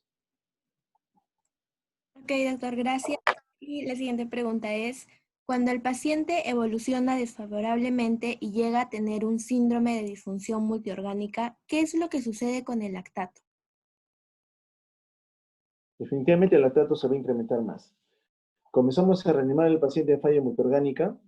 Ok, doctor, gracias. Y la siguiente pregunta es, cuando el paciente evoluciona desfavorablemente y llega a tener un síndrome de disfunción multiorgánica, ¿qué es lo que sucede con el lactato? Definitivamente el lactato se va a incrementar más. Comenzamos a reanimar al paciente de falla multiorgánica.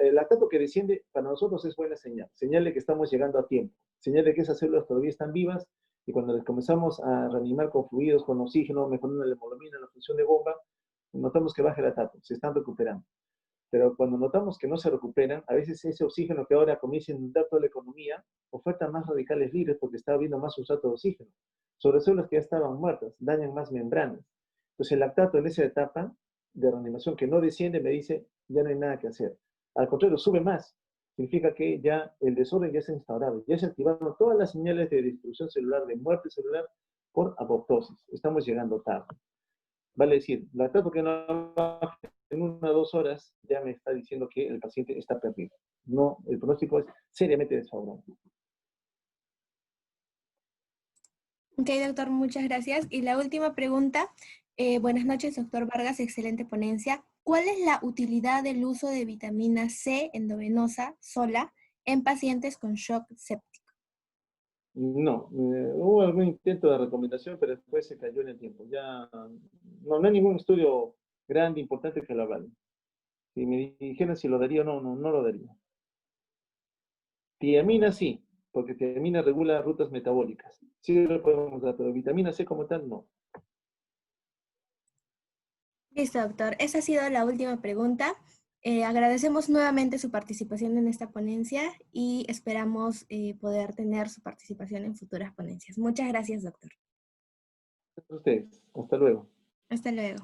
El lactato que desciende para nosotros es buena señal, señal de que estamos llegando a tiempo, señal de que esas células todavía están vivas y cuando les comenzamos a reanimar con fluidos, con oxígeno, mejorando la hemoglobina, la función de bomba, notamos que baja el lactato, se están recuperando. Pero cuando notamos que no se recuperan, a veces ese oxígeno que ahora comienza a inundar toda la economía, oferta más radicales libres porque está habiendo más sustrato de oxígeno. Sobre células que ya estaban muertas, dañan más membranas. Entonces el lactato en esa etapa de reanimación que no desciende me dice, ya no hay nada que hacer. Al contrario, sube más. Significa que ya el desorden ya se ha instaurado, ya se activaron todas las señales de destrucción celular, de muerte celular por apoptosis. Estamos llegando tarde. Vale decir, lactato que no en 1 o 2 horas ya me está diciendo que el paciente está perdido. No, el pronóstico es seriamente desfavorable. Ok, doctor, muchas gracias. Y la última pregunta. Buenas noches, doctor Vargas, excelente ponencia. ¿Cuál es la utilidad del uso de vitamina C endovenosa sola en pacientes con shock séptico? No, hubo algún intento de recomendación, pero después se cayó en el tiempo. Ya no hay ningún estudio grande, importante que lo avale. Si me dijeran si lo daría o no, no lo daría. Tiamina sí, porque tiamina regula rutas metabólicas. Sí lo podemos dar, pero vitamina C como tal, no. Listo, doctor. Esa ha sido la última pregunta. Agradecemos nuevamente su participación en esta ponencia y esperamos poder tener su participación en futuras ponencias. Muchas gracias, doctor. Ustedes, hasta luego. Hasta luego.